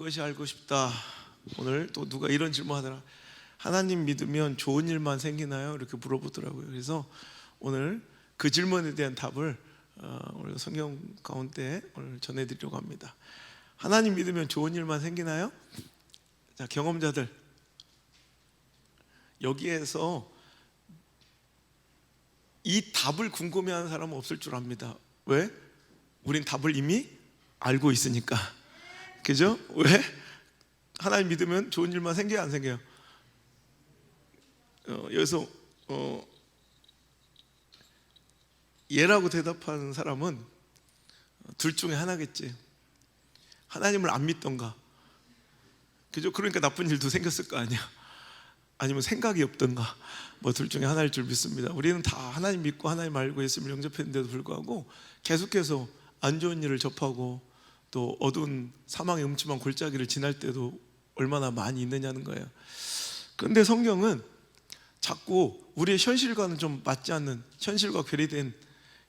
그것이 알고 싶다. 오늘 또 누가 이런 질문 하더라. 하나님 믿으면 좋은 일만 생기나요? 이렇게 물어보더라고요. 그래서 오늘 그 질문에 대한 답을 오늘 성경 가운데 오늘 전해드리려고 합니다. 하나님 믿으면 좋은 일만 생기나요? 자, 경험자들, 여기에서 이 답을 궁금해하는 사람은 없을 줄 압니다. 왜? 우린 답을 이미 알고 있으니까. 그죠? 왜? 하나님 믿으면 좋은 일만 생겨요, 안 생겨요? 여기서 예라고 대답하는 사람은 둘 중에 하나겠지. 하나님을 안 믿던가, 그죠? 그러니까 나쁜 일도 생겼을 거 아니야. 아니면 생각이 없던가, 뭐 둘 중에 하나일 줄 믿습니다. 우리는 다 하나님 믿고 하나님 알고 예수님을 영접했는데도 불구하고 계속해서 안 좋은 일을 접하고 또 어두운 사망의 음침한 골짜기를 지날 때도 얼마나 많이 있느냐는 거예요. 그런데 성경은 자꾸 우리의 현실과는 좀 맞지 않는, 현실과 괴리된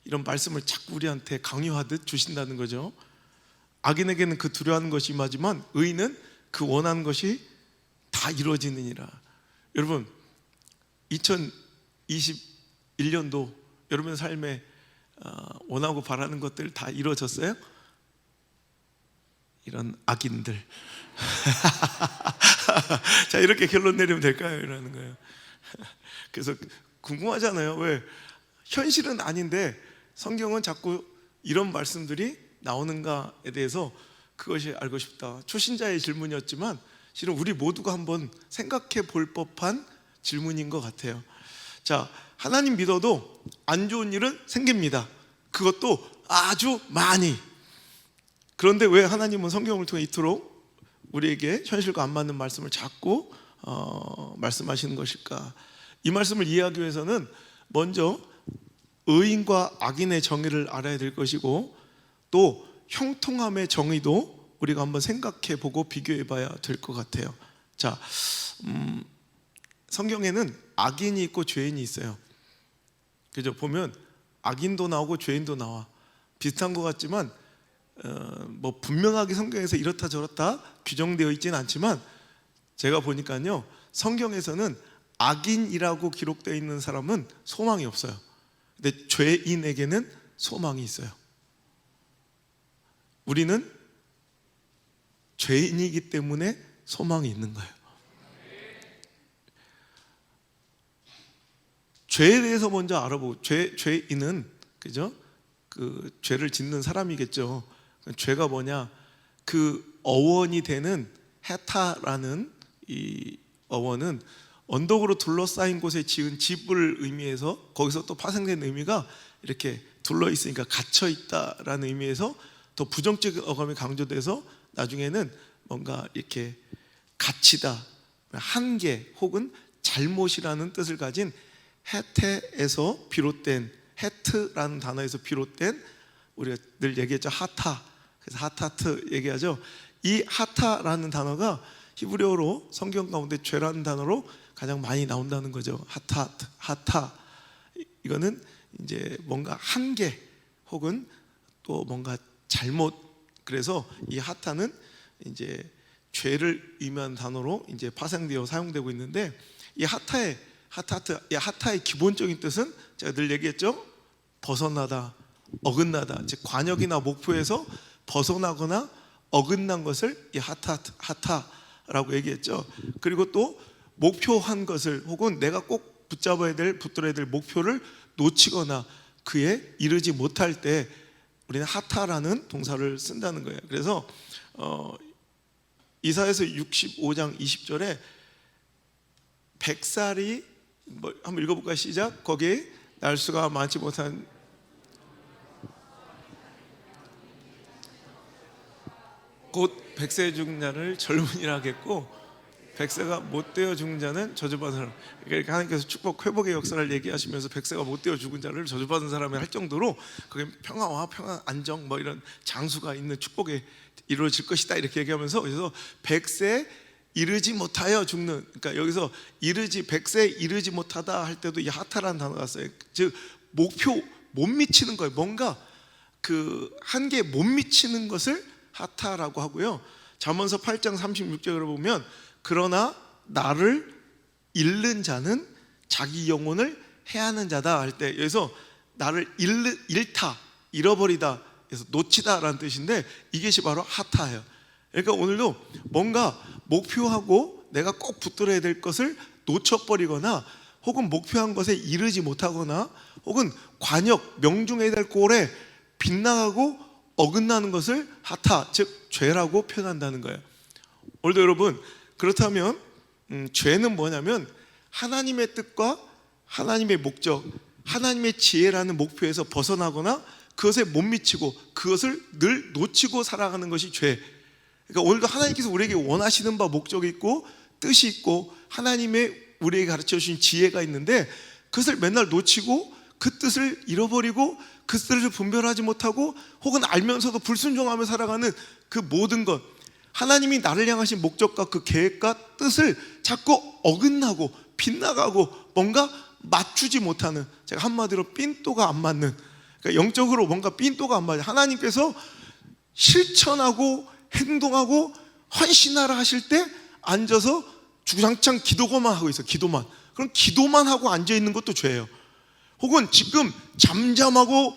이런 말씀을 자꾸 우리한테 강요하듯 주신다는 거죠. 악인에게는 그 두려워하는 것이 임하지만 의인은 그 원하는 것이 다 이루어지느니라. 여러분, 2021년도 여러분의 삶에 원하고 바라는 것들 다 이루어졌어요? 이런 악인들. 자, 이렇게 결론 내리면 될까요? 이러는 거예요. 그래서 궁금하잖아요. 왜? 현실은 아닌데 성경은 자꾸 이런 말씀들이 나오는가에 대해서 그것이 알고 싶다. 초신자의 질문이었지만 실은 우리 모두가 한번 생각해 볼 법한 질문인 것 같아요. 자, 하나님 믿어도 안 좋은 일은 생깁니다. 그것도 아주 많이. 그런데 왜 하나님은 성경을 통해 이토록 우리에게 현실과 안 맞는 말씀을 자꾸 말씀하시는 것일까? 이 말씀을 이해하기 위해서는 먼저 의인과 악인의 정의를 알아야 될 것이고, 또 형통함의 정의도 우리가 한번 생각해 보고 비교해 봐야 될 것 같아요. 자, 성경에는 악인이 있고 죄인이 있어요. 그죠? 보면 악인도 나오고 죄인도 나와. 비슷한 것 같지만 뭐 분명하게 성경에서 이렇다 저렇다 규정되어 있지는 않지만 제가 보니까요, 성경에서는 악인이라고 기록되어 있는 사람은 소망이 없어요. 근데 죄인에게는 소망이 있어요. 우리는 죄인이기 때문에 소망이 있는 거예요. 죄에 대해서 먼저 알아보고, 죄인은, 그죠? 그 죄를 짓는 사람이겠죠. 죄가 뭐냐? 그 어원이 되는 헤타라는 이 어원은 언덕으로 둘러싸인 곳에 지은 집을 의미해서, 거기서 또 파생된 의미가 이렇게 둘러 있으니까 갇혀 있다라는 의미에서 더 부정적 어감이 강조돼서 나중에는 뭔가 이렇게 갇히다, 한계 혹은 잘못이라는 뜻을 가진 헤테에서 비롯된, 헤트라는 단어에서 비롯된, 우리가 늘 얘기했죠, 하타. 그래서 하타트 얘기하죠. 이 하타라는 단어가 히브리어로 성경 가운데 죄라는 단어로 가장 많이 나온다는 거죠. 하타트, 하타. 이거는 이제 뭔가 한계 혹은 또 뭔가 잘못. 그래서 이 하타는 이제 죄를 의미하는 단어로 이제 파생되어 사용되고 있는데, 이 하타의 기본적인 뜻은 제가 늘 얘기했죠. 벗어나다, 어긋나다. 즉 관역이나 목표에서 벗어나거나 어긋난 것을 이 하타라고 얘기했죠. 그리고 또 목표한 것을, 혹은 내가 꼭 붙잡아야 될, 붙들어야 될 목표를 놓치거나 그에 이르지 못할 때 우리는 하타라는 동사를 쓴다는 거예요. 그래서 이사야서 65장 20절에 백살이, 한번 읽어볼까요? 시작. 거기에 날수가 많지 못한, 곧 백세 죽은 자를 젊은이라 하겠고 백세가 못되어 죽은 자는 저주받은 사람. 그러니까 하나님께서 축복 회복의 역사를 얘기하시면서 백세가 못되어 죽은 자를 저주받은 사람이 할 정도로 그게 평화와 평안, 안정, 뭐 이런 장수가 있는 축복이 이루어질 것이다, 이렇게 얘기하면서, 그래서 백세 이르지 못하여 죽는, 그러니까 여기서 백세 이르지 못하다 할 때도 이 하타라는 단어가 써요. 즉 목표 못 미치는 거예요. 뭔가 그 한계에 못 미치는 것을 하타라고 하고요. 잠언서 8장 36절을 보면 그러나 나를 잃는 자는 자기 영혼을 해하는 자다 할 때, 여기서 나를 잃다, 잃어버리다, 그래서 놓치다라는 뜻인데 이것이 바로 하타예요. 그러니까 오늘도 뭔가 목표하고 내가 꼭 붙들어야 될 것을 놓쳐버리거나 혹은 목표한 것에 이르지 못하거나 혹은 관역, 명중해야 될 꼴에 빗나가고 어긋나는 것을 하타, 즉 죄라고 표현한다는 거예요. 오늘도 여러분, 그렇다면 죄는 뭐냐면 하나님의 뜻과 하나님의 목적, 하나님의 지혜라는 목표에서 벗어나거나 그것에 못 미치고 그것을 늘 놓치고 살아가는 것이 죄. 그러니까 오늘도 하나님께서 우리에게 원하시는 바 목적이 있고 뜻이 있고 하나님의 우리에게 가르쳐 주신 지혜가 있는데 그것을 맨날 놓치고 그 뜻을 잃어버리고 그 뜻을 분별하지 못하고 혹은 알면서도 불순종하며 살아가는 그 모든 것, 하나님이 나를 향하신 목적과 그 계획과 뜻을 자꾸 어긋나고 빗나가고 뭔가 맞추지 못하는, 제가 한마디로 삔또가 안 맞는, 그러니까 영적으로 뭔가 삔또가 안 맞아요. 하나님께서 실천하고 행동하고 헌신하라 하실 때 앉아서 주장창 기도만 하고 있어. 기도만. 그럼 기도만 하고 앉아있는 것도 죄예요. 혹은 지금 잠잠하고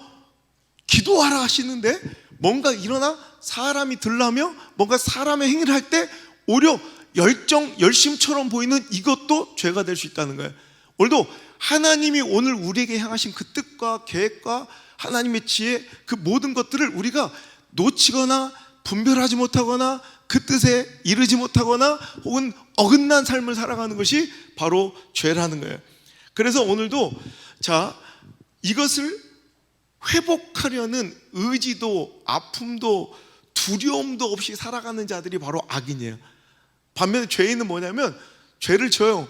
기도하라 하시는데 뭔가 일어나 사람이 들라며 뭔가 사람의 행위를 할 때 오히려 열심처럼 보이는 이것도 죄가 될 수 있다는 거예요. 오늘도 하나님이 오늘 우리에게 향하신 그 뜻과 계획과 하나님의 지혜, 그 모든 것들을 우리가 놓치거나 분별하지 못하거나 그 뜻에 이르지 못하거나 혹은 어긋난 삶을 살아가는 것이 바로 죄라는 거예요. 그래서 오늘도 자, 이것을 회복하려는 의지도 아픔도 두려움도 없이 살아가는 자들이 바로 악인이에요. 반면에 죄인은 뭐냐면 죄를 져요.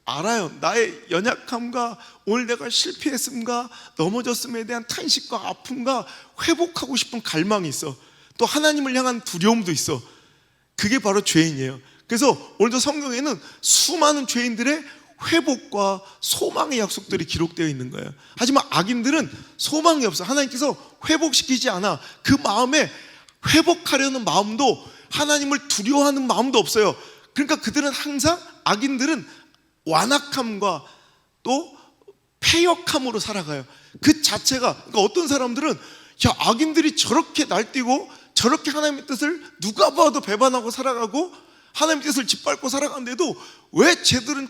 알아요. 나의 연약함과 오늘 내가 실패했음과 넘어졌음에 대한 탄식과 아픔과 회복하고 싶은 갈망이 있어. 또 하나님을 향한 두려움도 있어. 그게 바로 죄인이에요. 그래서 오늘도 성경에는 수많은 죄인들의 회복과 소망의 약속들이 기록되어 있는 거예요. 하지만 악인들은 소망이 없어. 하나님께서 회복시키지 않아. 그 마음에 회복하려는 마음도 하나님을 두려워하는 마음도 없어요. 그러니까 그들은 항상, 악인들은 완악함과 또 패역함으로 살아가요. 그 자체가, 그러니까 어떤 사람들은 야, 악인들이 저렇게 날뛰고 저렇게 하나님의 뜻을 누가 봐도 배반하고 살아가고 하나님의 뜻을 짓밟고 살아가는데도 왜 쟤들은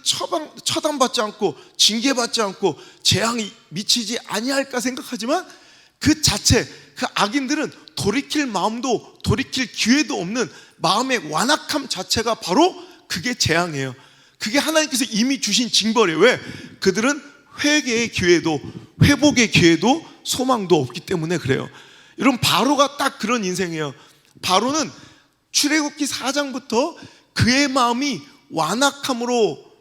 처단받지 않고 징계받지 않고 재앙이 미치지 아니할까 생각하지만 그 자체, 그 악인들은 돌이킬 마음도 돌이킬 기회도 없는 마음의 완악함 자체가 바로 그게 재앙이에요. 그게 하나님께서 이미 주신 징벌이에요. 왜? 그들은 회개의 기회도 회복의 기회도 소망도 없기 때문에 그래요. 여러분, 바로가 딱 그런 인생이에요. 바로는 출애굽기 4장부터 그의 마음이 완악함으로,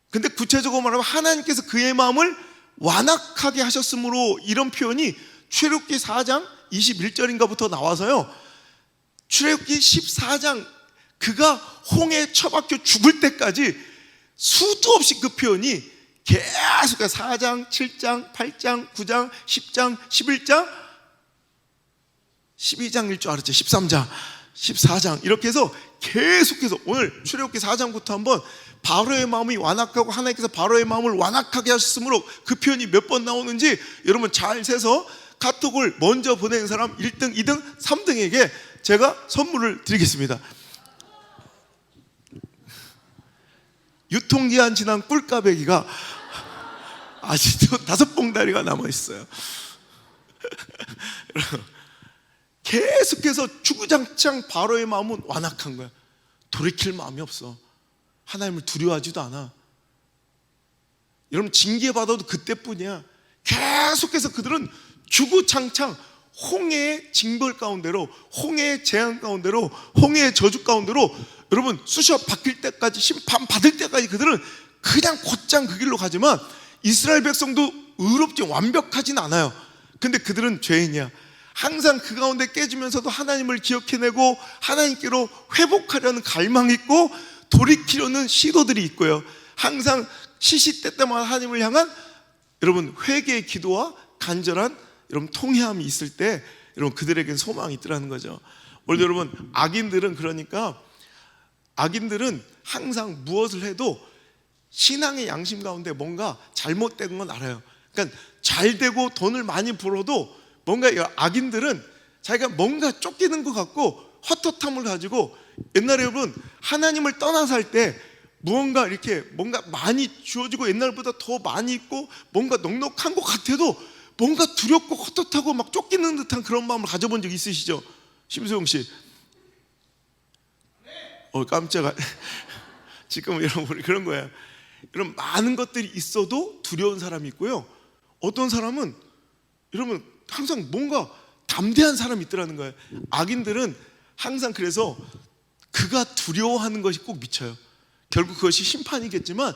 근데 구체적으로 말하면 하나님께서 그의 마음을 완악하게 하셨으므로, 이런 표현이 출애굽기 4장 21절인가부터 나와서요, 출애굽기 14장 그가 홍해에 처박혀 죽을 때까지 수도 없이 그 표현이 계속 4장, 7장, 8장, 9장, 10장, 11장, 12장일 줄 알았죠. 13장, 14장 이렇게 해서 계속해서 오늘 출애굽기 4장부터 한번 바로의 마음이 완악하고 하나님께서 바로의 마음을 완악하게 하셨으므로 그 표현이 몇 번 나오는지 여러분 잘 세서 카톡을 먼저 보낸 사람 1등, 2등, 3등에게 제가 선물을 드리겠습니다. 유통기한 지난 꿀까베기가 아직도 5봉다리가 남아있어요. 계속해서 주구장창 바로의 마음은 완악한 거야. 돌이킬 마음이 없어. 하나님을 두려워하지도 않아. 여러분, 징계받아도 그때뿐이야. 계속해서 그들은 주구장창 홍해의 징벌 가운데로, 홍해의 재앙 가운데로, 홍해의 저주 가운데로 여러분 쑤셔 박힐 때까지, 심판 받을 때까지 그들은 그냥 곧장 그 길로 가지만 이스라엘 백성도 의롭지 완벽하진 않아요. 근데 그들은 죄인이야. 항상 그 가운데 깨지면서도 하나님을 기억해내고 하나님께로 회복하려는 갈망이 있고 돌이키려는 시도들이 있고요. 항상 시시때때마다 하나님을 향한 여러분 회개의 기도와 간절한 여러분 통회함이 있을 때 여러분 그들에겐 소망이 있더라는 거죠. 오늘 여러분, 악인들은 그러니까 악인들은 항상 무엇을 해도 신앙의 양심 가운데 뭔가 잘못된 건 알아요. 그러니까 잘 되고 돈을 많이 벌어도 뭔가 악인들은 자기가 뭔가 쫓기는 것 같고 헛헛함을 가지고, 옛날에 여러분 하나님을 떠나서 할 때 무언가 이렇게 뭔가 많이 주어지고 옛날보다 더 많이 있고 뭔가 넉넉한 것 같아도 뭔가 두렵고 헛헛하고 막 쫓기는 듯한 그런 마음을 가져본 적 있으시죠? 심수영 씨. 깜짝아. 지금 여러분 우리 그런 거예요. 이런 많은 것들이 있어도 두려운 사람이 있고요, 어떤 사람은 여러분 항상 뭔가 담대한 사람이 있더라는 거예요. 악인들은 항상 그래서 그가 두려워하는 것이 꼭 미쳐요. 결국 그것이 심판이겠지만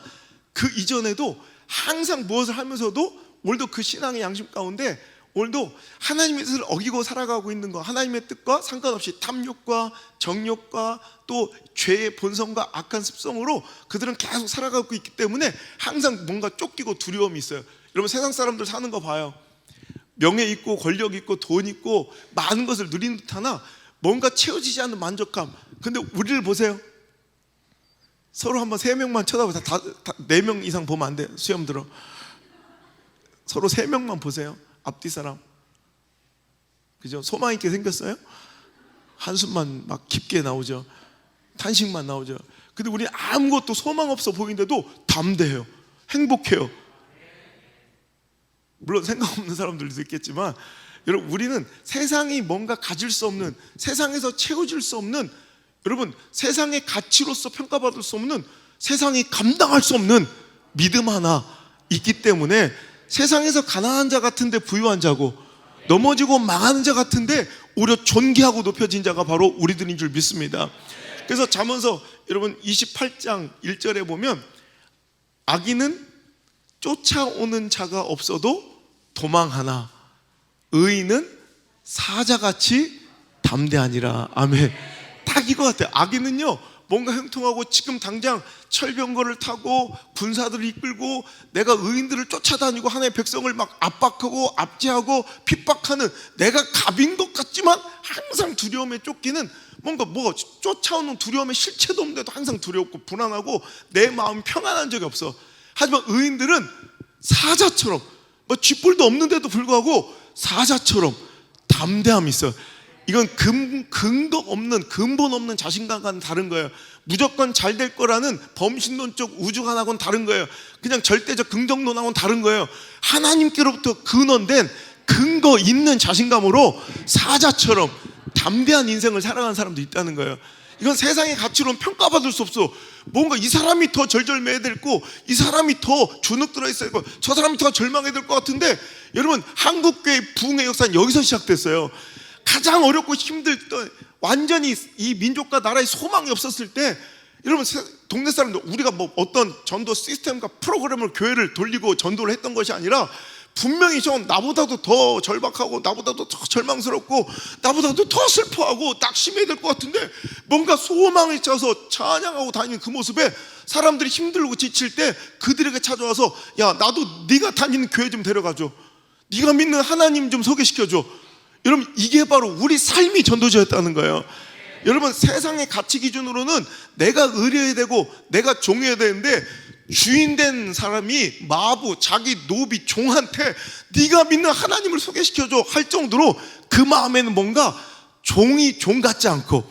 그 이전에도 항상 무엇을 하면서도 오늘도 그 신앙의 양심 가운데 오늘도 하나님의 뜻을 어기고 살아가고 있는 거, 하나님의 뜻과 상관없이 탐욕과 정욕과 또 죄의 본성과 악한 습성으로 그들은 계속 살아가고 있기 때문에 항상 뭔가 쫓기고 두려움이 있어요. 여러분 세상 사람들 사는 거 봐요. 명예 있고 권력 있고 돈 있고 많은 것을 누리는 듯 하나 뭔가 채워지지 않는 만족감. 근데 우리를 보세요. 서로 한번 3명만 쳐다보세요. 4명 이상 보면 안 돼. 수염 들어. 서로 3명만 보세요. 앞뒤 사람. 그죠? 소망 있게 생겼어요? 한숨만 막 깊게 나오죠. 탄식만 나오죠. 근데 우리 아무것도 소망 없어 보이는데도 담대해요. 행복해요. 물론 생각 없는 사람들도 있겠지만 여러분, 우리는 세상이 뭔가 가질 수 없는, 세상에서 채워질 수 없는, 여러분 세상의 가치로서 평가받을 수 없는, 세상이 감당할 수 없는 믿음 하나 있기 때문에 세상에서 가난한 자 같은데 부유한 자고 넘어지고 망하는 자 같은데 오히려 존귀하고 높여진 자가 바로 우리들인 줄 믿습니다. 그래서 잠언서 여러분 28장 1절에 보면 악인은 쫓아오는 자가 없어도 도망하나 의인은 사자같이 담대하니라. 아멘. 딱 이거 같아요. 악인은요 뭔가 형통하고 지금 당장 철병거를 타고 군사들을 이끌고 내가 의인들을 쫓아다니고 하나님의 백성을 막 압박하고 압제하고 핍박하는, 내가 갑인 것 같지만 항상 두려움에 쫓기는, 뭔가 쫓아오는 두려움의 실체도 없는데도 항상 두렵고 불안하고 내 마음이 평안한 적이 없어. 하지만 의인들은 사자처럼 쥐뿔도 없는데도 불구하고 사자처럼 담대함이 있어. 이건 근거 없는, 근본 없는 자신감과는 다른 거예요. 무조건 잘 될 거라는 범신론적 우주관하고는 다른 거예요. 그냥 절대적 긍정론하고는 다른 거예요. 하나님께로부터 근원된 근거 있는 자신감으로 사자처럼 담대한 인생을 살아가는 사람도 있다는 거예요. 이건 세상의 가치로는 평가받을 수 없어. 뭔가 이 사람이 더 절절매야 되고 이 사람이 더 주눅 들어있어야 되고 저 사람이 더 절망해야 될 것 같은데, 여러분 한국교회 부흥의 역사는 여기서 시작됐어요. 가장 어렵고 힘들던, 완전히 이 민족과 나라의 소망이 없었을 때, 여러분 동네 사람들, 우리가 어떤 전도 시스템과 프로그램을 교회를 돌리고 전도를 했던 것이 아니라 분명히 나보다도 더 절박하고 나보다도 더 절망스럽고 나보다도 더 슬퍼하고 낙심해야 될 것 같은데 뭔가 소망에 차서 찬양하고 다니는 그 모습에 사람들이 힘들고 지칠 때 그들에게 찾아와서, 야 나도 네가 다니는 교회 좀 데려가줘, 네가 믿는 하나님 좀 소개시켜줘. 여러분 이게 바로 우리 삶이 전도자였다는 거예요. 여러분 세상의 가치 기준으로는 내가 의뢰해야 되고 내가 종해야 되는데, 주인된 사람이 마부, 자기 노비, 종한테 네가 믿는 하나님을 소개시켜줘 할 정도로 그 마음에는 뭔가 종이 종 같지 않고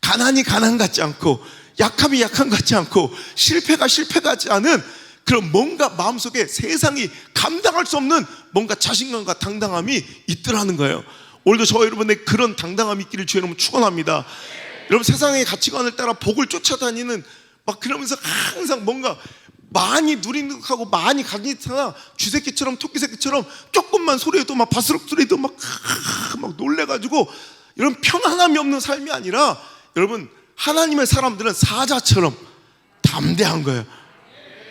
가난이 가난 같지 않고 약함이 약함 같지 않고 실패가 실패 같지 않은 그런 뭔가 마음속에 세상이 감당할 수 없는 뭔가 자신감과 당당함이 있더라는 거예요. 오늘도 저와 여러분의 그런 당당함이 있기를 주의 이름으로 축원합니다. 여러분 세상의 가치관을 따라 복을 쫓아다니는 막 그러면서 항상 뭔가 많이 누리는 듯하고 많이 가진 듯하나 쥐새끼처럼 토끼새끼처럼 조금만 소리해도 막 바스럭 소리도 막 놀래가지고, 여러분 평안함이 없는 삶이 아니라 여러분 하나님의 사람들은 사자처럼 담대한 거예요.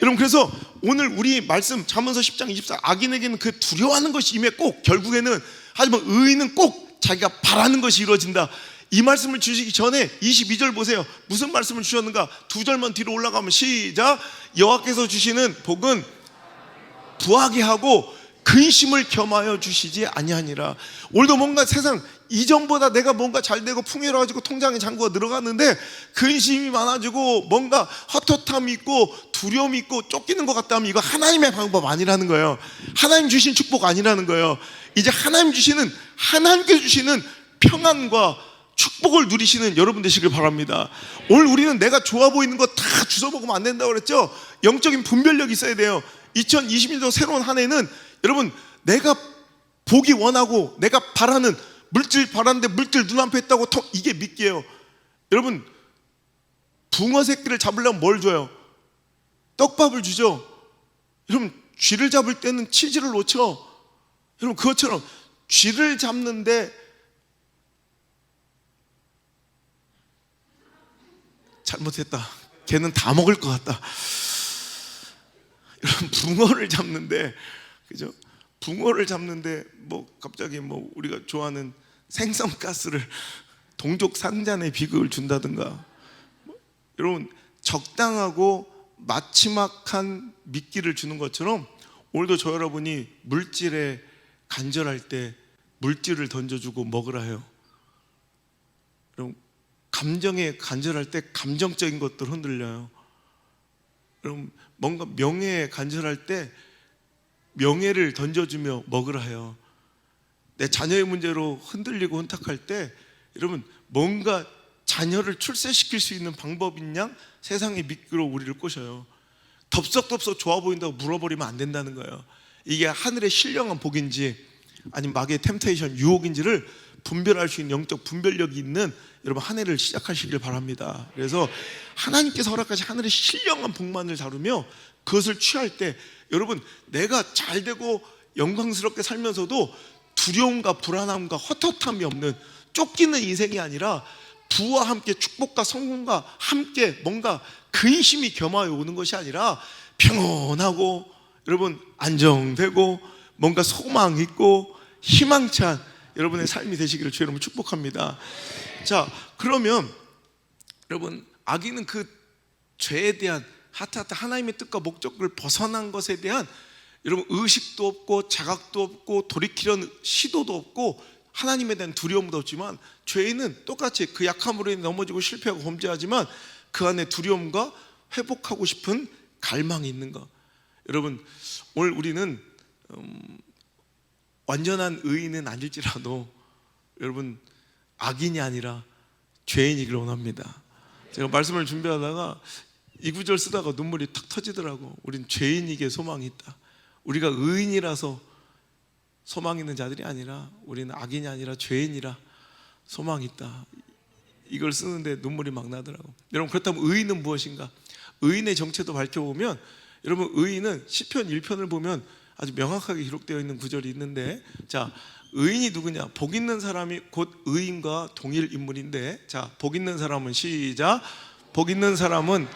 여러분 그래서 오늘 우리 말씀 잠언서 10장 24, 악인에게는 그 두려워하는 것이 임해 꼭 결국에는, 하지만 의인은 꼭 자기가 바라는 것이 이루어진다. 이 말씀을 주시기 전에 22절 보세요. 무슨 말씀을 주셨는가? 2절만 뒤로 올라가면 시작. 여호와께서 주시는 복은 부하게 하고 근심을 겸하여 주시지 아니하니라. 오늘도 뭔가 세상 이전보다 내가 뭔가 잘 되고 풍요로워지고 통장에 잔고가 늘어갔는데 근심이 많아지고 뭔가 헛헛함이 있고 두려움이 있고 쫓기는 것 같다면 이거 하나님의 방법 아니라는 거예요. 하나님 주신 축복 아니라는 거예요. 이제 하나님께서 주시는 평안과 축복을 누리시는 여러분 되시길 바랍니다. 오늘 우리는 내가 좋아 보이는 거 다 주워 먹으면 안 된다고 그랬죠. 영적인 분별력이 있어야 돼요. 2021년 새로운 한 해는 여러분 내가 보기 원하고 내가 바라는 물질 바라는데 물질 눈앞에 있다고 이게 믿기예요. 여러분 붕어 새끼를 잡으려면 뭘 줘요? 떡밥을 주죠. 여러분 쥐를 잡을 때는 치즈를 놓죠. 여러분 그것처럼 쥐를 잡는데 잘못했다. 걔는 다 먹을 것 같다. 여러분 붕어를 잡는데 그죠? 붕어를 잡는데 뭐 갑자기 뭐 우리가 좋아하는 생선가스를 동족 상잔의 비극을 준다든가 여러분 적당하고 마지막한 미끼를 주는 것처럼 오늘도 저 여러분이 물질에 간절할 때 물질을 던져주고 먹으라 해요. 여러분 감정에 간절할 때 감정적인 것들 흔들려요. 여러분 뭔가 명예에 간절할 때 명예를 던져주며 먹으라 해요. 내 자녀의 문제로 흔들리고 혼탁할 때 여러분 뭔가 자녀를 출세시킬 수 있는 방법인 양 세상의 미끼로 우리를 꼬셔요. 덥석덥석 좋아 보인다고 물어버리면 안 된다는 거예요. 이게 하늘의 신령한 복인지 아니면 마귀의 템테이션 유혹인지를 분별할 수 있는 영적 분별력이 있는 여러분 한 해를 시작하시길 바랍니다. 그래서 하나님께서 허락하신 하늘의 신령한 복만을 다루며 그것을 취할 때 여러분 내가 잘되고 영광스럽게 살면서도 두려움과 불안함과 헛헛함이 없는 쫓기는 인생이 아니라 부와 함께 축복과 성공과 함께 뭔가 근심이 겸하여 오는 것이 아니라 평온하고 여러분 안정되고 뭔가 소망 있고 희망찬 여러분의 삶이 되시기를 주의 이름으로 축복합니다. 자, 그러면 여러분 악인은 그 죄에 대한 하나님의 뜻과 목적을 벗어난 것에 대한 여러분 의식도 없고 자각도 없고 돌이키려는 시도도 없고 하나님에 대한 두려움도 없지만 죄인은 똑같이 그 약함으로 인해 넘어지고 실패하고 범죄하지만 그 안에 두려움과 회복하고 싶은 갈망이 있는 것. 여러분 오늘 우리는 완전한 의인은 아닐지라도 여러분 악인이 아니라 죄인이길 원합니다. 제가 말씀을 준비하다가 이 구절 쓰다가 눈물이 탁 터지더라고. 우린 죄인에게 소망이 있다. 우리가 의인이라서 소망 있는 자들이 아니라 우리는 악인이 아니라 죄인이라 소망이 있다. 이걸 쓰는데 눈물이 막 나더라고. 여러분 그렇다면 의인은 무엇인가? 의인의 정체도 밝혀보면 여러분 의인은 시편 1편을 보면 아주 명확하게 기록되어 있는 구절이 있는데 자 의인이 누구냐? 복 있는 사람이 곧 의인과 동일 인물인데 자 복 있는 사람은 시작 복 있는 사람은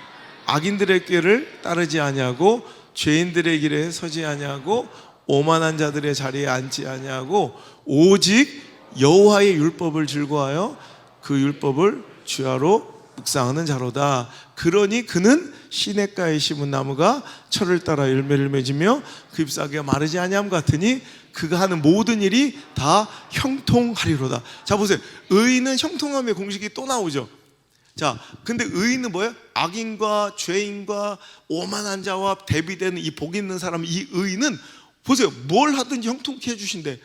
악인들의 꾀를 따르지 아니하고 죄인들의 길에 서지 아니하고 오만한 자들의 자리에 앉지 아니하고 오직 여호와의 율법을 즐거워하여 그 율법을 주야로 묵상하는 자로다. 그러니 그는 시냇가에 심은 나무가 철을 따라 열매를 맺으며 그 잎사귀가 마르지 아니함 같으니 그가 하는 모든 일이 다 형통하리로다. 자 보세요. 의인은 형통함의 공식이 또 나오죠. 자, 근데 의인은 뭐예요? 악인과 죄인과 오만한 자와 대비되는 이 복 있는 사람, 이 의인은 보세요. 뭘 하든지 형통케 해주신대.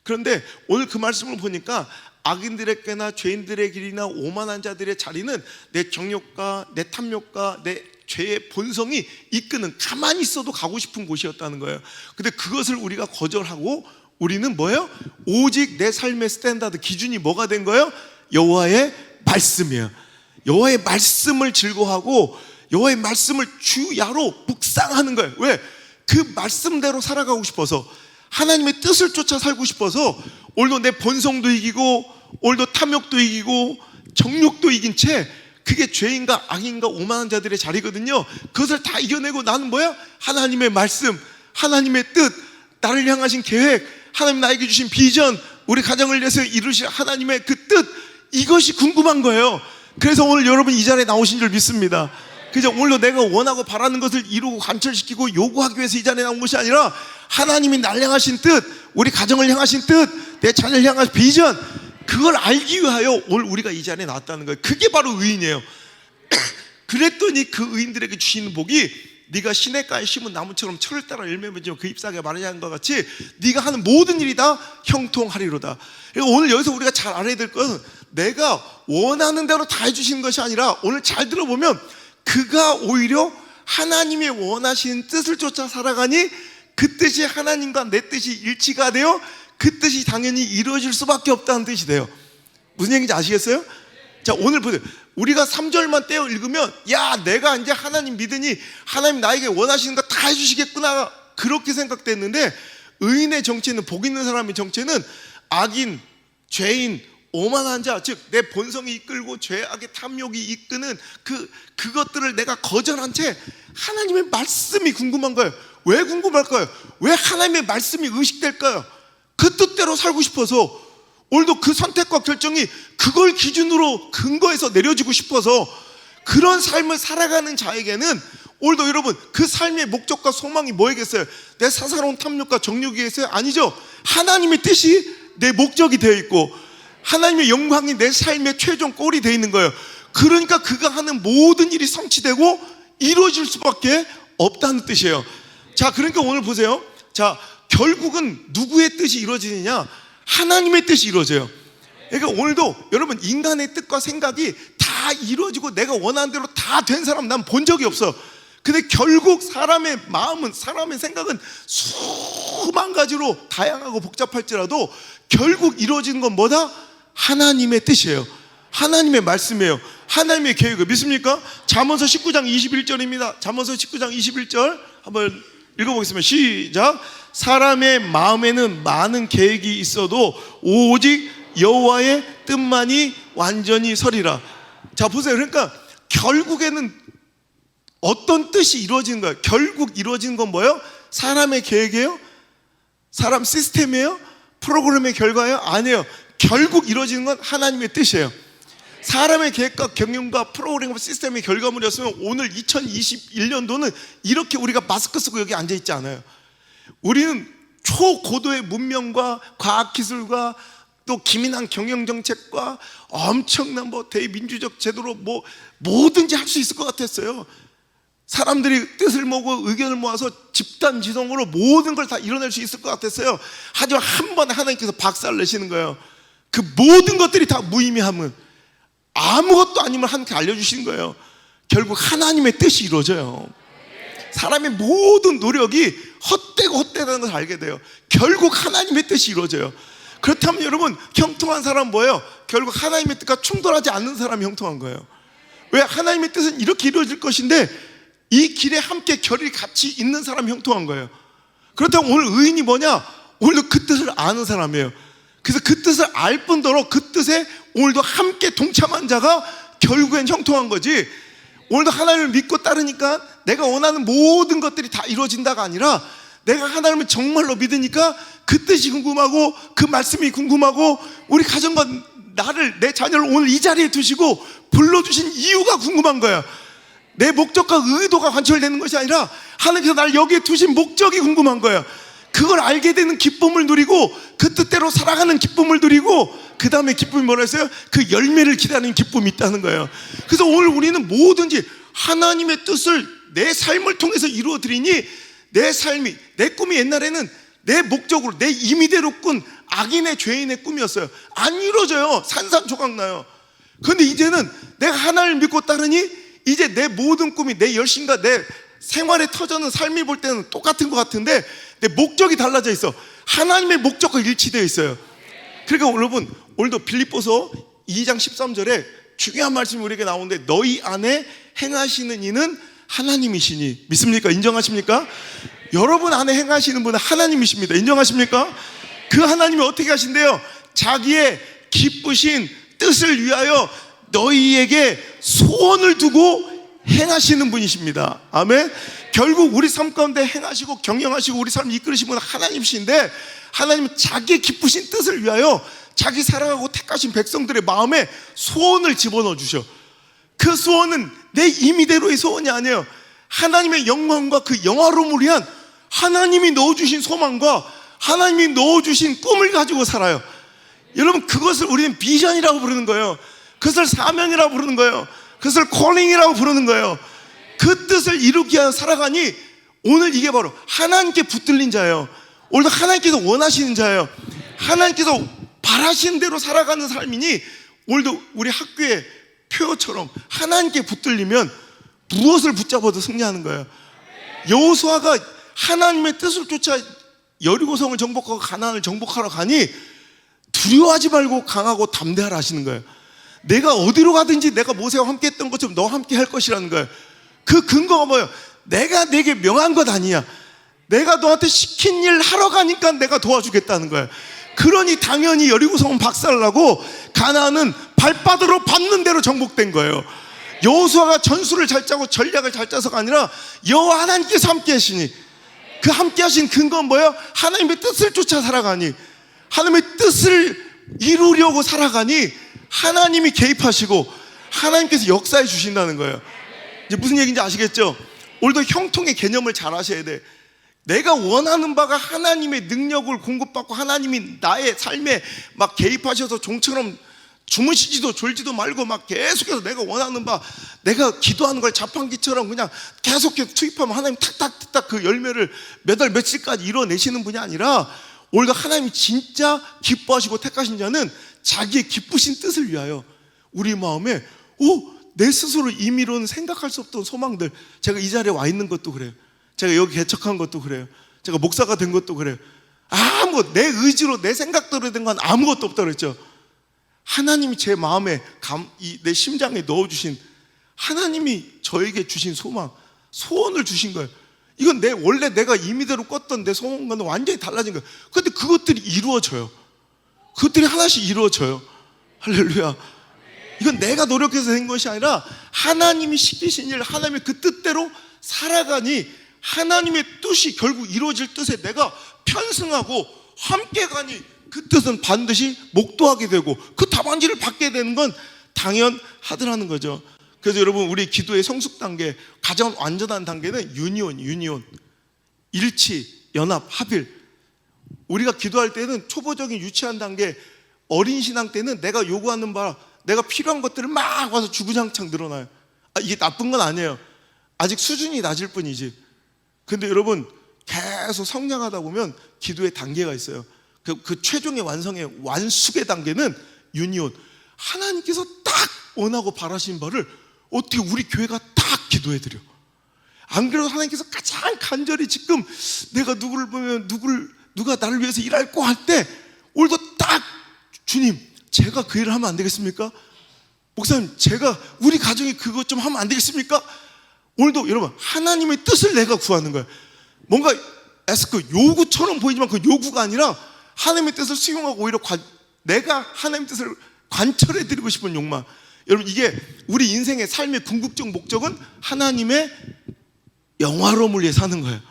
그런데 오늘 그 말씀을 보니까 악인들의 꾀나 죄인들의 길이나 오만한 자들의 자리는 내 정욕과 내 탐욕과 내 죄의 본성이 이끄는 가만히 있어도 가고 싶은 곳이었다는 거예요. 근데 그것을 우리가 거절하고 우리는 뭐예요? 오직 내 삶의 스탠다드 기준이 뭐가 된 거예요? 여호와의 말씀이에요. 여호와의 말씀을 즐거워하고 여호와의 말씀을 주야로 묵상하는 거예요. 왜? 그 말씀대로 살아가고 싶어서 하나님의 뜻을 쫓아 살고 싶어서 오늘도 내 본성도 이기고 오늘도 탐욕도 이기고 정욕도 이긴 채 그게 죄인과 악인과 오만한 자들의 자리거든요. 그것을 다 이겨내고 나는 뭐야? 하나님의 말씀, 하나님의 뜻, 나를 향하신 계획, 하나님 나에게 주신 비전, 우리 가정을 위해서 이루실 하나님의 그 뜻, 이것이 궁금한 거예요. 그래서 오늘 여러분 이 자리에 나오신 줄 믿습니다. 그죠? 오늘도 내가 원하고 바라는 것을 이루고 관철시키고 요구하기 위해서 이 자리에 나온 것이 아니라 하나님이 날 향하신 뜻, 우리 가정을 향하신 뜻, 내 자녀를 향하신 비전, 그걸 알기 위하여 오늘 우리가 이 자리에 나왔다는 거예요. 그게 바로 의인이에요. 그랬더니 그 의인들에게 주시는 복이 네가 시냇가에 심은 나무처럼 철을 따라 열매 맺으면 그 잎사귀에 마르지 않은 것 같이 네가 하는 모든 일이 다 형통하리로다. 그러니까 오늘 여기서 우리가 잘 알아야 될 것은 내가 원하는 대로 다 해주시는 것이 아니라 오늘 잘 들어보면 그가 오히려 하나님의 원하시는 뜻을 쫓아 살아가니 그 뜻이 하나님과 내 뜻이 일치가 되어 그 뜻이 당연히 이루어질 수밖에 없다는 뜻이 돼요. 무슨 얘기인지 아시겠어요? 자, 오늘 보세요. 우리가 3절만 떼어 읽으면 야, 내가 이제 하나님 믿으니 하나님 나에게 원하시는 거 다 해주시겠구나, 그렇게 생각됐는데 의인의 정체는, 복 있는 사람의 정체는 악인, 죄인, 오만한 자, 즉 내 본성이 이끌고 죄악의 탐욕이 이끄는 그것들을 내가 거절한 채 하나님의 말씀이 궁금한 거예요. 왜 궁금할까요? 왜 하나님의 말씀이 의식될까요? 그 뜻대로 살고 싶어서, 오늘도 그 선택과 결정이 그걸 기준으로 근거해서 내려지고 싶어서 그런 삶을 살아가는 자에게는 오늘도 여러분 그 삶의 목적과 소망이 뭐이겠어요? 내 사사로운 탐욕과 정욕이겠어요? 아니죠. 하나님의 뜻이 내 목적이 되어 있고 하나님의 영광이 내 삶의 최종 골이 되어 있는 거예요. 그러니까 그가 하는 모든 일이 성취되고 이루어질 수밖에 없다는 뜻이에요. 자, 그러니까 오늘 보세요. 자, 결국은 누구의 뜻이 이루어지느냐? 하나님의 뜻이 이루어져요. 그러니까 오늘도 여러분 인간의 뜻과 생각이 다 이루어지고 내가 원하는 대로 다 된 사람 난 본 적이 없어. 근데 결국 사람의 마음은, 사람의 생각은 수만 가지로 다양하고 복잡할지라도 결국 이루어지는 건 뭐다? 하나님의 뜻이에요. 하나님의 말씀이에요. 하나님의 계획을 믿습니까? 잠언서 19장 21절입니다 잠언서 19장 21절 한번 읽어보겠습니다. 시작. 사람의 마음에는 많은 계획이 있어도 오직 여호와의 뜻만이 완전히 서리라. 자, 보세요. 그러니까 결국에는 어떤 뜻이 이루어지는 거예요? 결국 이루어지는 건 뭐예요? 사람의 계획이에요? 사람 시스템이에요? 프로그램의 결과예요? 아니에요. 결국 이루어지는 건 하나님의 뜻이에요. 사람의 계획과 경영과 프로그램과 시스템의 결과물이었으면 오늘 2021년도는 이렇게 우리가 마스크 쓰고 여기 앉아있지 않아요. 우리는 초고도의 문명과 과학기술과 또 기민한 경영정책과 엄청난 대민주적 제도로 뭐든지 할 수 있을 것 같았어요. 사람들이 뜻을 모으고 의견을 모아서 집단 지성으로 모든 걸 다 이뤄낼 수 있을 것 같았어요. 하지만 한 번에 하나님께서 박살을 내시는 거예요. 그 모든 것들이 다 무의미함은 아무것도 아니면 하나님께 알려주시는 거예요. 결국 하나님의 뜻이 이루어져요. 사람의 모든 노력이 헛되고 헛되다는 것을 알게 돼요. 결국 하나님의 뜻이 이루어져요. 그렇다면 여러분, 형통한 사람은 뭐예요? 결국 하나님의 뜻과 충돌하지 않는 사람이 형통한 거예요. 왜? 하나님의 뜻은 이렇게 이루어질 것인데 이 길에 함께 결이 같이 있는 사람이 형통한 거예요. 그렇다면 오늘 의인이 뭐냐? 오늘도 그 뜻을 아는 사람이에요. 그래서 그 뜻을 알 뿐더러 그 뜻에 오늘도 함께 동참한 자가 결국엔 형통한 거지. 오늘도 하나님을 믿고 따르니까 내가 원하는 모든 것들이 다 이루어진다가 아니라 내가 하나님을 정말로 믿으니까 그 뜻이 궁금하고 그 말씀이 궁금하고 우리 가정과 나를, 내 자녀를 오늘 이 자리에 두시고 불러주신 이유가 궁금한 거야. 내 목적과 의도가 관철되는 것이 아니라 하나님께서 나를 여기에 두신 목적이 궁금한 거야. 그걸 알게 되는 기쁨을 누리고 그 뜻대로 살아가는 기쁨을 누리고 그 다음에 기쁨이 뭐라 했어요? 그 열매를 기다리는 기쁨이 있다는 거예요. 그래서 오늘 우리는 뭐든지 하나님의 뜻을 내 삶을 통해서 이루어드리니 내 삶이, 내 꿈이 옛날에는 내 목적으로 내 임의대로 꾼 악인의 죄인의 꿈이었어요. 안 이루어져요. 산산조각 나요. 그런데 이제는 내가 하나님을 믿고 따르니 이제 내 모든 꿈이 내 열심과 내 생활에 터져는 삶이 볼 때는 똑같은 것 같은데 내 목적이 달라져 있어. 하나님의 목적과 일치되어 있어요. 그러니까 여러분, 오늘도 빌립보서 2장 13절에 중요한 말씀이 우리에게 나오는데 너희 안에 행하시는 이는 하나님이시니 믿습니까? 인정하십니까? 여러분 안에 행하시는 분은 하나님이십니다. 인정하십니까? 그 하나님이 어떻게 하신대요? 자기의 기쁘신 뜻을 위하여 너희에게 소원을 두고 행하시는 분이십니다. 아멘. 결국 우리 삶 가운데 행하시고 경영하시고 우리 삶을 이끌으시는 분은 하나님이신데 하나님은 자기의 기쁘신 뜻을 위하여 자기 사랑하고 택하신 백성들의 마음에 소원을 집어넣어 주셔. 그 소원은 내 임의대로의 소원이 아니에요. 하나님의 영광과 그 영화로움을 위한 하나님이 넣어주신 소망과 하나님이 넣어주신 꿈을 가지고 살아요. 여러분, 그것을 우리는 비전이라고 부르는 거예요. 그것을 사명이라고 부르는 거예요. 그것을 콜링이라고 부르는 거예요. 그 뜻을 이루기 위해 살아가니 오늘 이게 바로 하나님께 붙들린 자예요. 오늘도 하나님께서 원하시는 자예요. 하나님께서 바라시는 대로 살아가는 삶이니 오늘도 우리 학교의 표어처럼 하나님께 붙들리면 무엇을 붙잡아도 승리하는 거예요. 여호수아가 하나님의 뜻을 쫓아 여리고성을 정복하고 가나안을 정복하러 가니 두려워하지 말고 강하고 담대하라 하시는 거예요. 내가 어디로 가든지 내가 모세와 함께 했던 것처럼 너와 함께 할 것이라는 거예요. 그 근거가 뭐예요? 내가 내게 명한 것 아니야. 내가 너한테 시킨 일 하러 가니까 내가 도와주겠다는 거예요. 그러니 당연히 여리고성은 박살나고 가나안은 발바닥으로 밟는 대로 정복된 거예요. 여호수아가 전술을 잘 짜고 전략을 잘 짜서가 아니라 여호와 하나님께서 함께 하시니, 그 함께 하신 근거는 뭐예요? 하나님의 뜻을 쫓아 살아가니, 하나님의 뜻을 이루려고 살아가니 하나님이 개입하시고 하나님께서 역사해 주신다는 거예요. 이제 무슨 얘기인지 아시겠죠? 오늘도 형통의 개념을 잘 아셔야 돼. 내가 원하는 바가 하나님의 능력을 공급받고 하나님이 나의 삶에 막 개입하셔서 종처럼 주무시지도 졸지도 말고 막 계속해서 내가 원하는 바, 내가 기도하는 걸 자판기처럼 그냥 계속해서 투입하면 하나님 탁탁탁 그 열매를 몇 월 며칠까지 이뤄내시는 분이 아니라, 오히려 하나님이 진짜 기뻐하시고 택하신 자는 자기의 기쁘신 뜻을 위하여 우리 마음에 내 스스로 임의로는 생각할 수 없던 소망들, 제가 이 자리에 와 있는 것도 그래요. 제가 여기 개척한 것도 그래요. 제가 목사가 된 것도 그래요. 아무것도 내 의지로 내 생각대로 된 건 아무것도 없다고 그랬죠. 하나님이 제 마음에 내 심장에 넣어주신, 하나님이 저에게 주신 소망, 소원을 주신 거예요. 이건 원래 내가 임의대로 꿨던 내 소원과는 완전히 달라진 거예요. 그런데 그것들이 이루어져요. 그것들이 하나씩 이루어져요. 할렐루야. 이건 내가 노력해서 된 것이 아니라 하나님이 시키신 일, 하나님의 그 뜻대로 살아가니 하나님의 뜻이 결국 이루어질 뜻에 내가 편승하고 함께 가니 그 뜻은 반드시 목도하게 되고 그 답안지를 받게 되는 건 당연하더라는 거죠. 그래서 여러분, 우리 기도의 성숙 단계, 가장 완전한 단계는 유니온, 일치, 연합, 합일. 우리가 기도할 때는 초보적인 유치한 단계, 어린 신앙 때는 내가 요구하는 바, 내가 필요한 것들을 막 와서 주구장창 늘어나요. 이게 나쁜 건 아니에요. 아직 수준이 낮을 뿐이지. 근데 여러분, 계속 성장하다 보면 기도의 단계가 있어요. 그 최종의 완성의 완숙의 단계는 유니온. 하나님께서 딱 원하고 바라신 바를 어떻게 우리 교회가 딱 기도해드려. 안 그래도 하나님께서 가장 간절히 지금 내가 누구를 보면 누가 나를 위해서 일할고 할 때 오늘도 딱 주님, 제가 그 일을 하면 안 되겠습니까? 목사님, 제가 우리 가정이 그것 좀 하면 안 되겠습니까? 오늘도 여러분, 하나님의 뜻을 내가 구하는 거예요. 뭔가 요구처럼 보이지만 그 요구가 아니라 하나님의 뜻을 수용하고 오히려 내가 하나님의 뜻을 관철해드리고 싶은 욕망. 여러분, 이게 우리 인생의 삶의 궁극적 목적은 하나님의 영화로움을 위해 사는 거예요.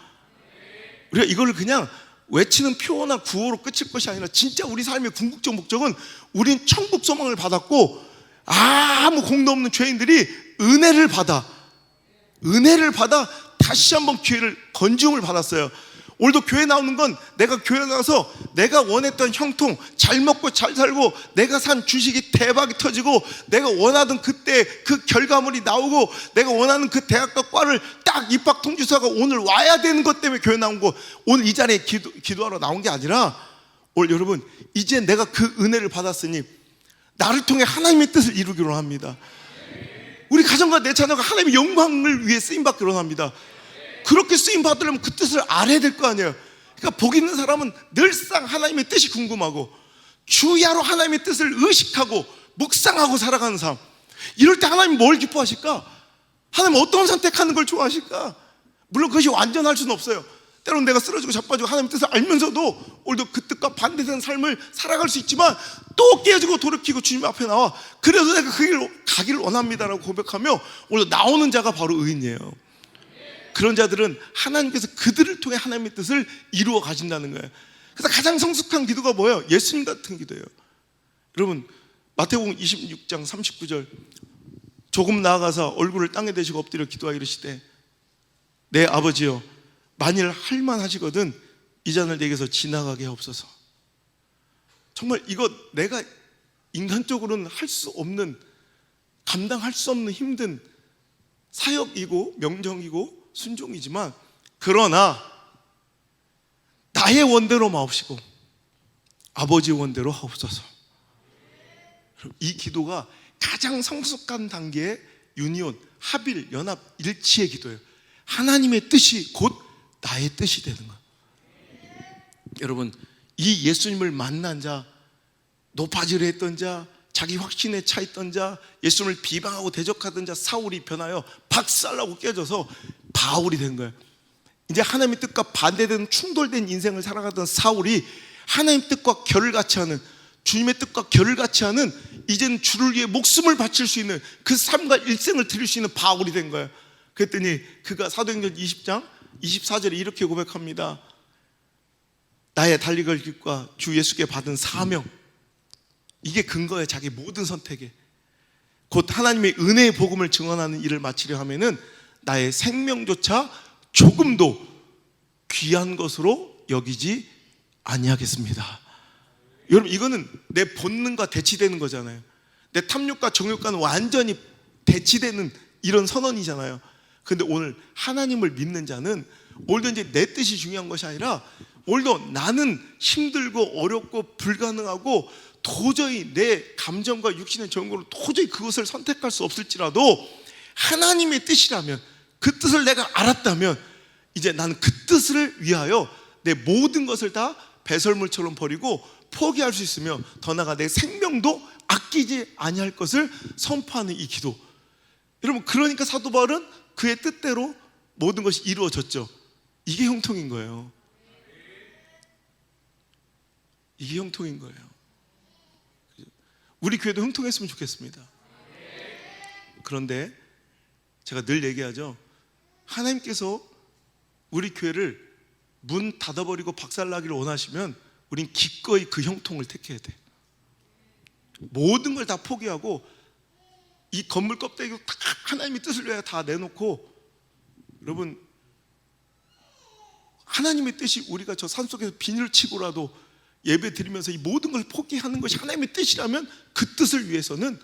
우리가 이걸 그냥 외치는 표어나 구호로 끝일 것이 아니라 진짜 우리 삶의 궁극적 목적은, 우린 천국 소망을 받았고 아무 공도 없는 죄인들이 은혜를 받아 다시 한번 기회를, 건지움을 받았어요. 오늘도 교회 나오는 건 내가 교회 나가서 내가 원했던 형통, 잘 먹고 잘 살고 내가 산 주식이 대박이 터지고 내가 원하던 그때 그 결과물이 나오고 내가 원하는 그 대학과 과를 딱 입학 통지서가 오늘 와야 되는 것 때문에 교회 나온 거, 오늘 이 자리에 기도하러 나온 게 아니라, 오늘 여러분, 이제 내가 그 은혜를 받았으니 나를 통해 하나님의 뜻을 이루기로 합니다. 우리 가정과 내 자녀가 하나님의 영광을 위해 쓰임받기로 합니다. 그렇게 쓰임받으려면 그 뜻을 알아야 될 거 아니에요. 그러니까 복 있는 사람은 늘상 하나님의 뜻이 궁금하고 주야로 하나님의 뜻을 의식하고 묵상하고 살아가는 삶. 이럴 때 하나님 뭘 기뻐하실까? 하나님 어떤 선택하는 걸 좋아하실까? 물론 그것이 완전할 수는 없어요. 때로는 내가 쓰러지고 자빠지고 하나님의 뜻을 알면서도 오늘도 그 뜻과 반대되는 삶을 살아갈 수 있지만 또 깨지고 돌이키고 주님 앞에 나와, 그래서 내가 그 길로 가기를 원합니다라고 고백하며 오늘 나오는 자가 바로 의인이에요. 그런 자들은 하나님께서 그들을 통해 하나님의 뜻을 이루어 가신다는 거예요. 그래서 가장 성숙한 기도가 뭐예요? 예수님 같은 기도예요. 여러분, 마태복음 26장 39절, 조금 나아가서 얼굴을 땅에 대시고 엎드려 기도하여 이르시되 내 아버지여, 만일 할만하시거든 이 잔을 내게서 지나가게 하옵소서. 정말 이거 내가 인간적으로는 할 수 없는, 감당할 수 없는 힘든 사역이고 명령이고 순종이지만, 그러나 나의 원대로 마옵시고 아버지의 원대로 하옵소서. 이 기도가 가장 성숙한 단계의 유니온, 합일, 연합, 일치의 기도예요. 하나님의 뜻이 곧 나의 뜻이 되는 거예요. 여러분, 이 예수님을 만난 자, 노파지를 했던 자, 자기 확신에 차 있던 자, 예수님을 비방하고 대적하던 자, 사울이 변하여 박살나고 깨져서 바울이 된 거예요. 이제 하나님의 뜻과 반대되는 충돌된 인생을 살아가던 사울이 하나님의 뜻과 결을 같이 하는, 주님의 뜻과 결을 같이 하는, 이제는 주를 위해 목숨을 바칠 수 있는, 그 삶과 일생을 드릴 수 있는 바울이 된 거예요. 그랬더니 그가 사도행전 20장 24절에 이렇게 고백합니다. 나의 달리 갈 길과 주 예수께 받은 사명, 이게 근거예요. 자기 모든 선택에. 곧 하나님의 은혜의 복음을 증언하는 일을 마치려 하면은 나의 생명조차 조금도 귀한 것으로 여기지 아니하겠습니다. 여러분, 이거는 내 본능과 대치되는 거잖아요. 내 탐욕과 정욕과는 완전히 대치되는 이런 선언이잖아요. 근데 오늘 하나님을 믿는 자는 오늘도 내 뜻이 중요한 것이 아니라, 오늘도 나는 힘들고 어렵고 불가능하고 도저히 내 감정과 육신의 정욕으로 도저히 그것을 선택할 수 없을지라도 하나님의 뜻이라면, 그 뜻을 내가 알았다면, 이제 나는 그 뜻을 위하여 내 모든 것을 다 배설물처럼 버리고 포기할 수 있으며, 더 나아가 내 생명도 아끼지 아니할 것을 선포하는 이 기도. 여러분, 그러니까 사도 바울은 그의 뜻대로 모든 것이 이루어졌죠. 이게 형통인 거예요. 이게 형통인 거예요. 우리 교회도 형통했으면 좋겠습니다. 그런데 제가 늘 얘기하죠. 하나님께서 우리 교회를 문 닫아버리고 박살나기를 원하시면 우린 기꺼이 그 형통을 택해야 돼. 모든 걸 다 포기하고 이 건물 껍데기도 다 하나님의 뜻을 위해 다 내놓고, 여러분, 하나님의 뜻이, 우리가 저 산속에서 비닐을 치고라도 예배 드리면서 이 모든 걸 포기하는 것이 하나님의 뜻이라면, 그 뜻을 위해서는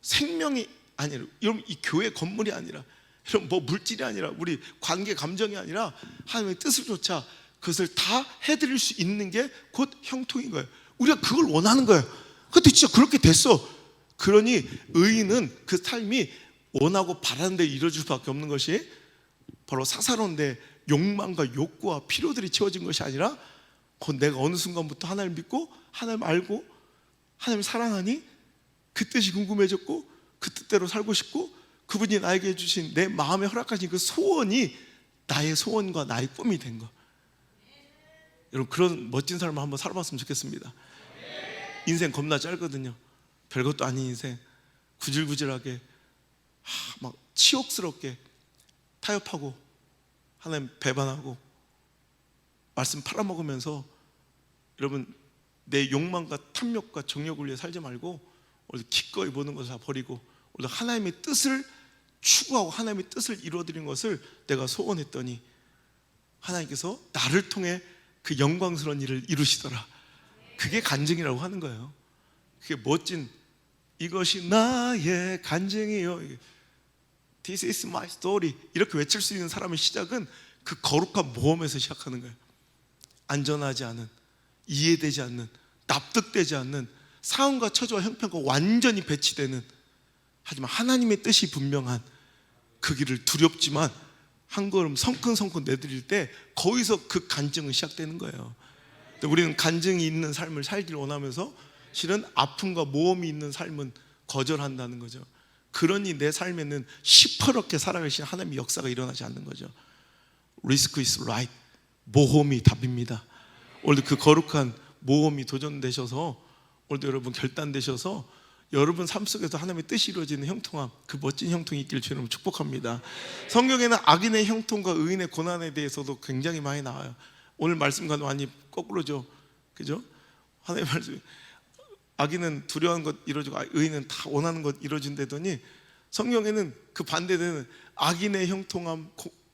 생명이 아니라, 여러분, 이 교회 건물이 아니라, 여러분, 뭐 물질이 아니라, 우리 관계 감정이 아니라 하나님의 뜻을 조차 그것을 다 해드릴 수 있는 게 곧 형통인 거예요. 우리가 그걸 원하는 거예요. 근데 진짜 그렇게 됐어. 그러니 의인은 그 삶이 원하고 바라는 데 이루어질 수밖에 없는 것이 바로 사사로운 데 욕망과 욕구와 필요들이 채워진 것이 아니라, 곧 내가 어느 순간부터 하나님을 믿고 하나님을 알고 하나님을 사랑하니 그 뜻이 궁금해졌고 그 뜻대로 살고 싶고 그분이 나에게 해주신, 내 마음에 허락하신 그 소원이 나의 소원과 나의 꿈이 된 거. 여러분, 그런 멋진 삶을 한번 살아봤으면 좋겠습니다. 인생 겁나 짧거든요. 별것도 아닌 인생, 구질구질하게 막 치욕스럽게 타협하고 하나님 배반하고 말씀 팔아먹으면서, 여러분, 내 욕망과 탐욕과 정욕을 위해 살지 말고 오늘 기꺼이 모든 것을 다 버리고 오늘 하나님의 뜻을 추구하고 하나님의 뜻을 이루어드리는 것을 내가 소원했더니 하나님께서 나를 통해 그 영광스러운 일을 이루시더라. 그게 간증이라고 하는 거예요. 그게 멋진, 이것이 나의 간증이요, This is my story, 이렇게 외칠 수 있는 사람의 시작은 그 거룩한 모험에서 시작하는 거예요. 안전하지 않은, 이해되지 않는, 납득되지 않는 상황과 처지와 형편과 완전히 배치되는, 하지만 하나님의 뜻이 분명한 그 길을 두렵지만 한 걸음 성큼성큼 내드릴 때 거기서 그 간증은 시작되는 거예요. 우리는 간증이 있는 삶을 살기를 원하면서 실은 아픔과 모험이 있는 삶은 거절한다는 거죠. 그러니 내 삶에는 시퍼렇게 살아가신 하나님의 역사가 일어나지 않는 거죠. Risk is right, 모험이 답입니다. 오늘도 그 거룩한 모험이 도전되셔서, 오늘도 여러분 결단되셔서 여러분 삶 속에서 하나님의 뜻이 이루어지는 형통함, 그 멋진 형통이 있기를 주님 축복합니다. 성경에는 악인의 형통과 의인의 고난에 대해서도 굉장히 많이 나와요. 오늘 말씀과는 많이 거꾸로죠, 그죠? 하나님의 말씀, 악인은 두려워하는 것 이루어지고 의인은 다 원하는 것 이루어진다더니, 성경에는 그 반대되는 악인의 형통함,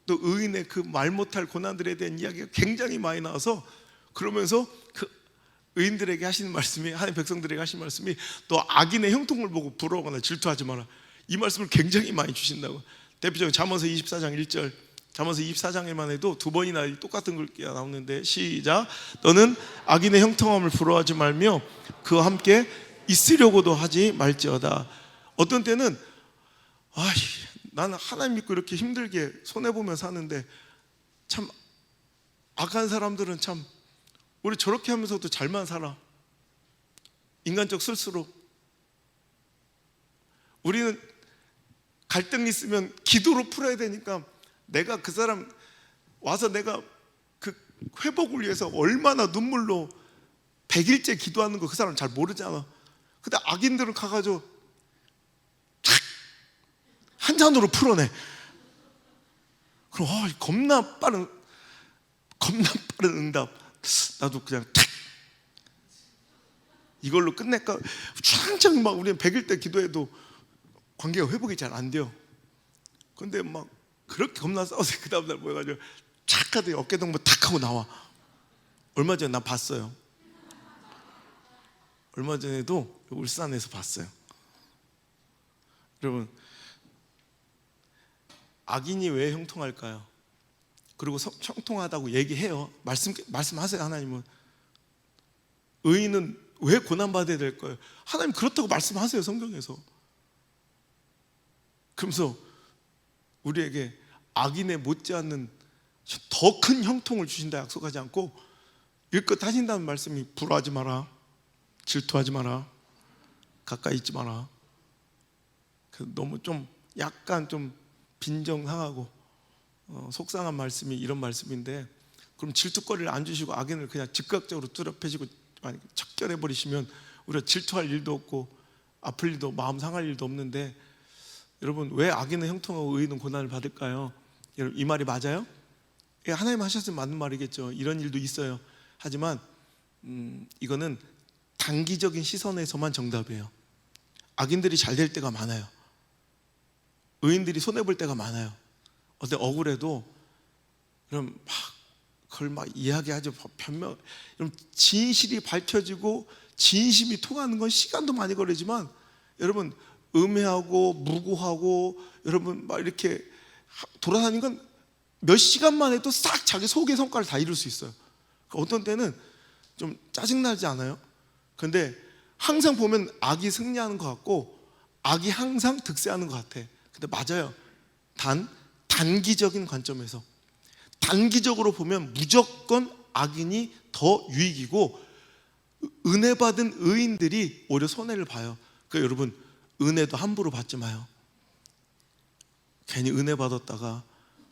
또 의인의 그 말 못할 고난들에 대한 이야기가 굉장히 많이 나와서, 그러면서 그 의인들에게 하시는 말씀이, 하나님 백성들에게 하시는 말씀이, 또 악인의 형통을 보고 부러워하거나 질투하지 마라. 이 말씀을 굉장히 많이 주신다고. 대표적인 잠언서 24장 1절, 잠언서 24장에만 해도 두 번이나 똑같은 글귀가 나오는데, 시작. 너는 악인의 형통함을 부러워하지 말며 그와 함께 있으려고도 하지 말지어다. 어떤 때는 나는 하나님 믿고 이렇게 힘들게 손해보며 사는데 참 악한 사람들은 참 우리 저렇게 하면서도 잘만 살아. 인간적 술수로. 우리는 갈등이 있으면 기도로 풀어야 되니까 내가 그 사람 와서 내가 그 회복을 위해서 얼마나 눈물로 100일째 기도하는 거 그 사람 잘 모르잖아. 근데 악인들은 가가지고 한 잔으로 풀어내. 그럼 겁나 빠른 응답. 나도 그냥 탁 이걸로 끝낼까? 한창 막 우리는 100일 때 기도해도 관계가 회복이 잘 안 돼요. 근데 막 그렇게 겁나 싸워서 그 다음날 모여가지고 착 하더니 어깨동무 탁 하고 나와. 얼마 전에 나 봤어요. 얼마 전에도 울산에서 봤어요. 여러분, 악인이 왜 형통할까요? 그리고 형통하다고 얘기해요. 말씀하세요. 하나님은 의인은 왜 고난받아야 될까요? 하나님 그렇다고 말씀하세요. 성경에서. 그러면서 우리에게 악인에 못지않는 더 큰 형통을 주신다 약속하지 않고 일껏 하신다는 말씀이, 불화하지 마라, 질투하지 마라, 가까이 있지 마라. 너무 좀 약간 좀 빈정상하고 속상한 말씀이 이런 말씀인데, 그럼 질투거리를 안 주시고 악인을 그냥 즉각적으로 뚜렷해지고 척결해 버리시면 우리가 질투할 일도 없고 아플 일도, 마음 상할 일도 없는데, 여러분 왜 악인은 형통하고 의인은 고난을 받을까요? 여러분 이 말이 맞아요? 하나님 하셨으면 맞는 말이겠죠. 이런 일도 있어요. 하지만 이거는 단기적인 시선에서만 정답이에요. 악인들이 잘 될 때가 많아요. 의인들이 손해볼 때가 많아요. 어때 억울해도 그럼 그걸 막 이야기하죠. 변명. 여러분 진실이 밝혀지고 진심이 통하는 건 시간도 많이 걸리지만, 여러분 음해하고 무고하고 여러분 막 이렇게 돌아다니는 건 몇 시간만 해도 싹 자기 속의 성과를 다 이룰 수 있어요. 어떤 때는 좀 짜증나지 않아요? 근데 항상 보면 악이 승리하는 것 같고 악이 항상 득세하는 것 같아. 근데 맞아요. 단기적인 관점에서, 단기적으로 보면 무조건 악인이 더 유익이고 은혜 받은 의인들이 오히려 손해를 봐요. 그러니까 여러분 은혜도 함부로 받지 마요. 괜히 은혜 받았다가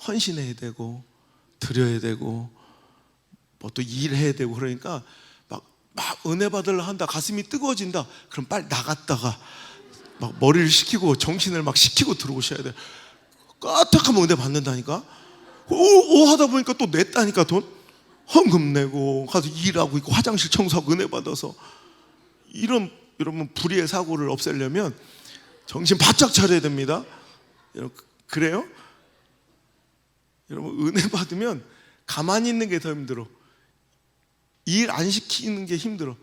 헌신해야 되고 드려야 되고 뭐 또 일해야 되고 그러니까 막 은혜 받으려 한다, 가슴이 뜨거워진다, 그럼 빨리 나갔다가 막 머리를 식히고 정신을 막 식히고 들어오셔야 돼요. 까딱하면 은혜 받는다니까. 하다 보니까 또 냈다니까. 돈 헌금 내고 가서 일하고 있고 화장실 청소하고 은혜 받아서. 이런 여러분 불의의 사고를 없애려면 정신 바짝 차려야 됩니다. 여러분 그래요? 여러분 은혜 받으면 가만히 있는 게 더 힘들어. 일 안 시키는 게 힘들어.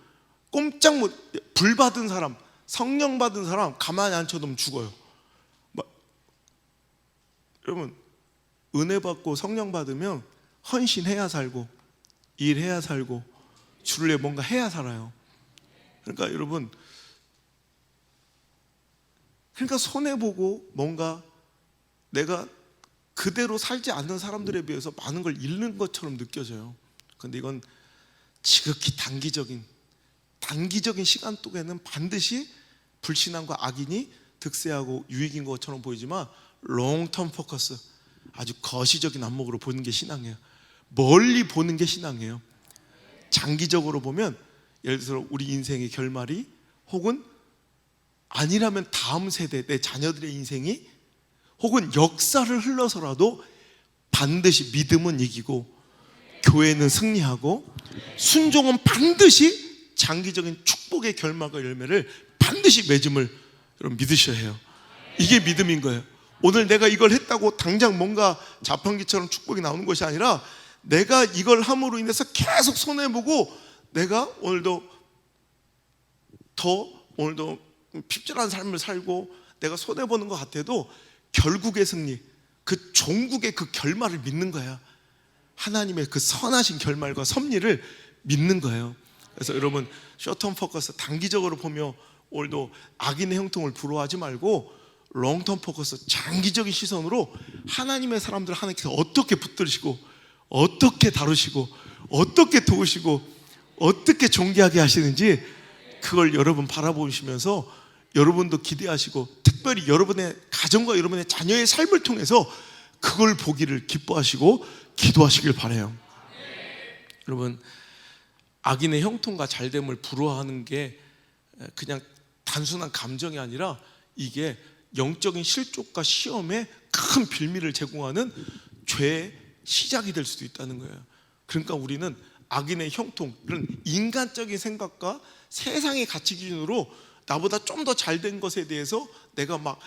꼼짝 못, 불 받은 사람, 성령 받은 사람 가만히 앉혀두면 죽어요. 여러분 은혜 받고 성령 받으면 헌신해야 살고 일해야 살고 주를 위해 뭔가 해야 살아요. 그러니까 여러분, 그러니까 손해보고 뭔가 내가 그대로 살지 않는 사람들에 비해서 많은 걸 잃는 것처럼 느껴져요. 그런데 이건 지극히 단기적인 시간 동에는 반드시 불신앙과 악인이 득세하고 유익인 것처럼 보이지만 롱텀 포커스, 아주 거시적인 안목으로 보는 게 신앙이에요. 멀리 보는 게 신앙이에요. 장기적으로 보면 예를 들어 우리 인생의 결말이, 혹은 아니라면 다음 세대 내 자녀들의 인생이, 혹은 역사를 흘러서라도 반드시 믿음은 이기고 교회는 승리하고 순종은 반드시 장기적인 축복의 결말과 열매를 반드시 맺음을 여러분 믿으셔야 해요. 이게 믿음인 거예요. 오늘 내가 이걸 했다고 당장 뭔가 자판기처럼 축복이 나오는 것이 아니라 내가 이걸 함으로 인해서 계속 손해보고 내가 오늘도 더 오늘도 핍절한 삶을 살고 내가 손해보는 것 같아도 결국의 승리, 그 종국의 그 결말을 믿는 거야. 하나님의 그 선하신 결말과 섭리를 믿는 거예요. 그래서 여러분, 숏텀 포커스, 단기적으로 보며 오늘도 악인의 형통을 부러워하지 말고 롱텀 포커스, 장기적인 시선으로 하나님의 사람들을 하나님께서 어떻게 붙들으시고 어떻게 다루시고 어떻게 도우시고 어떻게 존귀하게 하시는지 그걸 여러분 바라보시면서 여러분도 기대하시고, 특별히 여러분의 가정과 여러분의 자녀의 삶을 통해서 그걸 보기를 기뻐하시고 기도하시길 바라요. 여러분, 악인의 형통과 잘됨을 부러워하는 게 그냥 단순한 감정이 아니라 이게 영적인 실족과 시험에 큰 빌미를 제공하는 죄의 시작이 될 수도 있다는 거예요. 그러니까 우리는 악인의 형통, 그런 인간적인 생각과 세상의 가치 기준으로 나보다 좀 더 잘된 것에 대해서 내가 막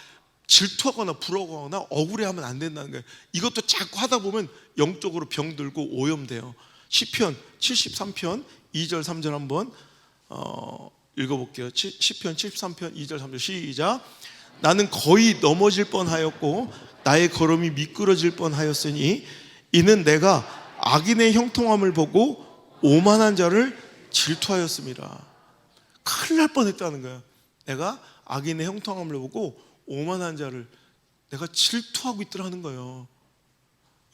질투하거나 부러워하거나 억울해하면 안 된다는 거예요. 이것도 자꾸 하다 보면 영적으로 병들고 오염돼요. 시편 73편 2절 3절 한번 읽어볼게요. 시편 73편 2절 3절 시작. 나는 거의 넘어질 뻔하였고 나의 걸음이 미끄러질 뻔하였으니 이는 내가 악인의 형통함을 보고 오만한 자를 질투하였습니다. 큰일 날 뻔했다는 거야. 내가 악인의 형통함을 보고 오만한 자를 내가 질투하고 있더라는 거예요.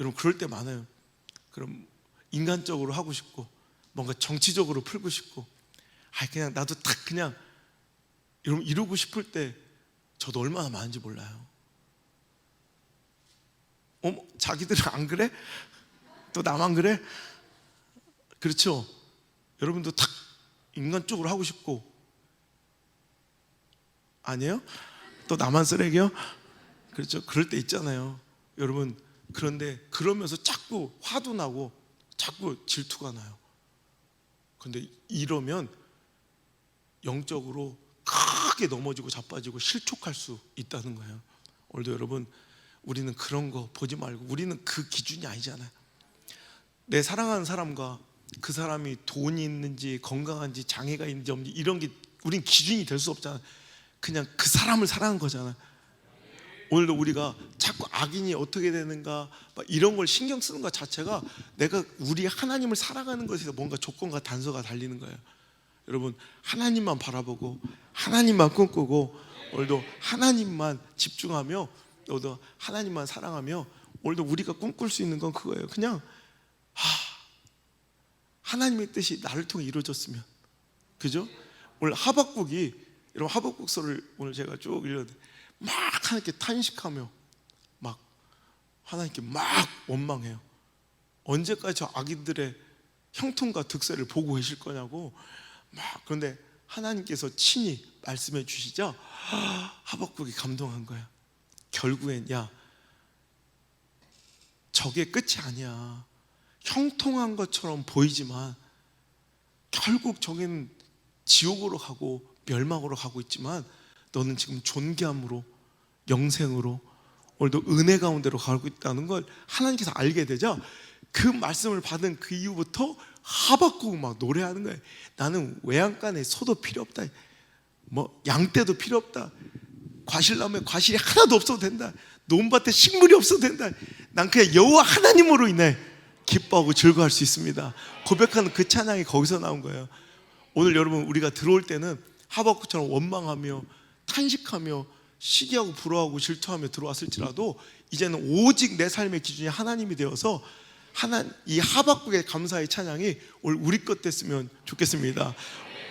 여러분, 그럴 때 많아요. 그럼 인간적으로 하고 싶고 뭔가 정치적으로 풀고 싶고 그냥 나도 딱 그냥 여러분 이루고 싶을 때 저도 얼마나 많은지 몰라요. 자기들은 안 그래? 또 나만 그래? 그렇죠? 여러분도 딱 인간적으로 하고 싶고 아니에요? 또 나만 쓰레기요? 그렇죠? 그럴 때 있잖아요. 여러분, 그런데 그러면서 자꾸 화도 나고 자꾸 질투가 나요. 그런데 이러면 영적으로 크게 넘어지고 자빠지고 실족할 수 있다는 거예요. 오늘도 여러분, 우리는 그런 거 보지 말고, 우리는 그 기준이 아니잖아요. 내 사랑하는 사람과 그 사람이 돈이 있는지 건강한지 장애가 있는지 없는지 이런 게 우린 기준이 될 수 없잖아요. 그냥 그 사람을 사랑한 거잖아요. 오늘도 우리가 자꾸 악인이 어떻게 되는가 이런 걸 신경 쓰는 것 자체가 내가 우리 하나님을 살아가는 것에서 뭔가 조건과 단서가 달리는 거예요. 여러분, 하나님만 바라보고 하나님만 꿈꾸고 오늘도 하나님만 집중하며 오늘도 하나님만 사랑하며 오늘도 우리가 꿈꿀 수 있는 건 그거예요. 그냥 하나님의 뜻이 나를 통해 이루어졌으면, 그죠? 오늘 하박국이, 여러분 하박국서를 오늘 제가 쭉 읽었는데 막 하나님께 탄식하며 막 하나님께 막 원망해요. 언제까지 저 악인들의 형통과 득세를 보고 계실 거냐고 막. 그런데 하나님께서 친히 말씀해 주시자 하박국이 감동한 거야. 결국엔 야, 저게 끝이 아니야. 형통한 것처럼 보이지만 결국 저기는 지옥으로 가고 멸망으로 가고 있지만 너는 지금 존귀함으로 영생으로 오늘도 은혜 가운데로 가고 있다는 걸 하나님께서 알게 되자 그 말씀을 받은 그 이후부터 하박국 막 노래하는 거예요. 나는 외양간에 소도 필요 없다, 뭐 양떼도 필요 없다, 과실나무에 과실이 하나도 없어도 된다, 논밭에 식물이 없어도 된다, 난 그냥 여호와 하나님으로 인해 기뻐하고 즐거워할 수 있습니다. 고백하는 그 찬양이 거기서 나온 거예요. 오늘 여러분, 우리가 들어올 때는 하박국처럼 원망하며 탄식하며 시기하고 부러워하고 질투하며 들어왔을지라도 이제는 오직 내 삶의 기준이 하나님이 되어서 이 하박국의 감사의 찬양이 오늘 우리 것 됐으면 좋겠습니다.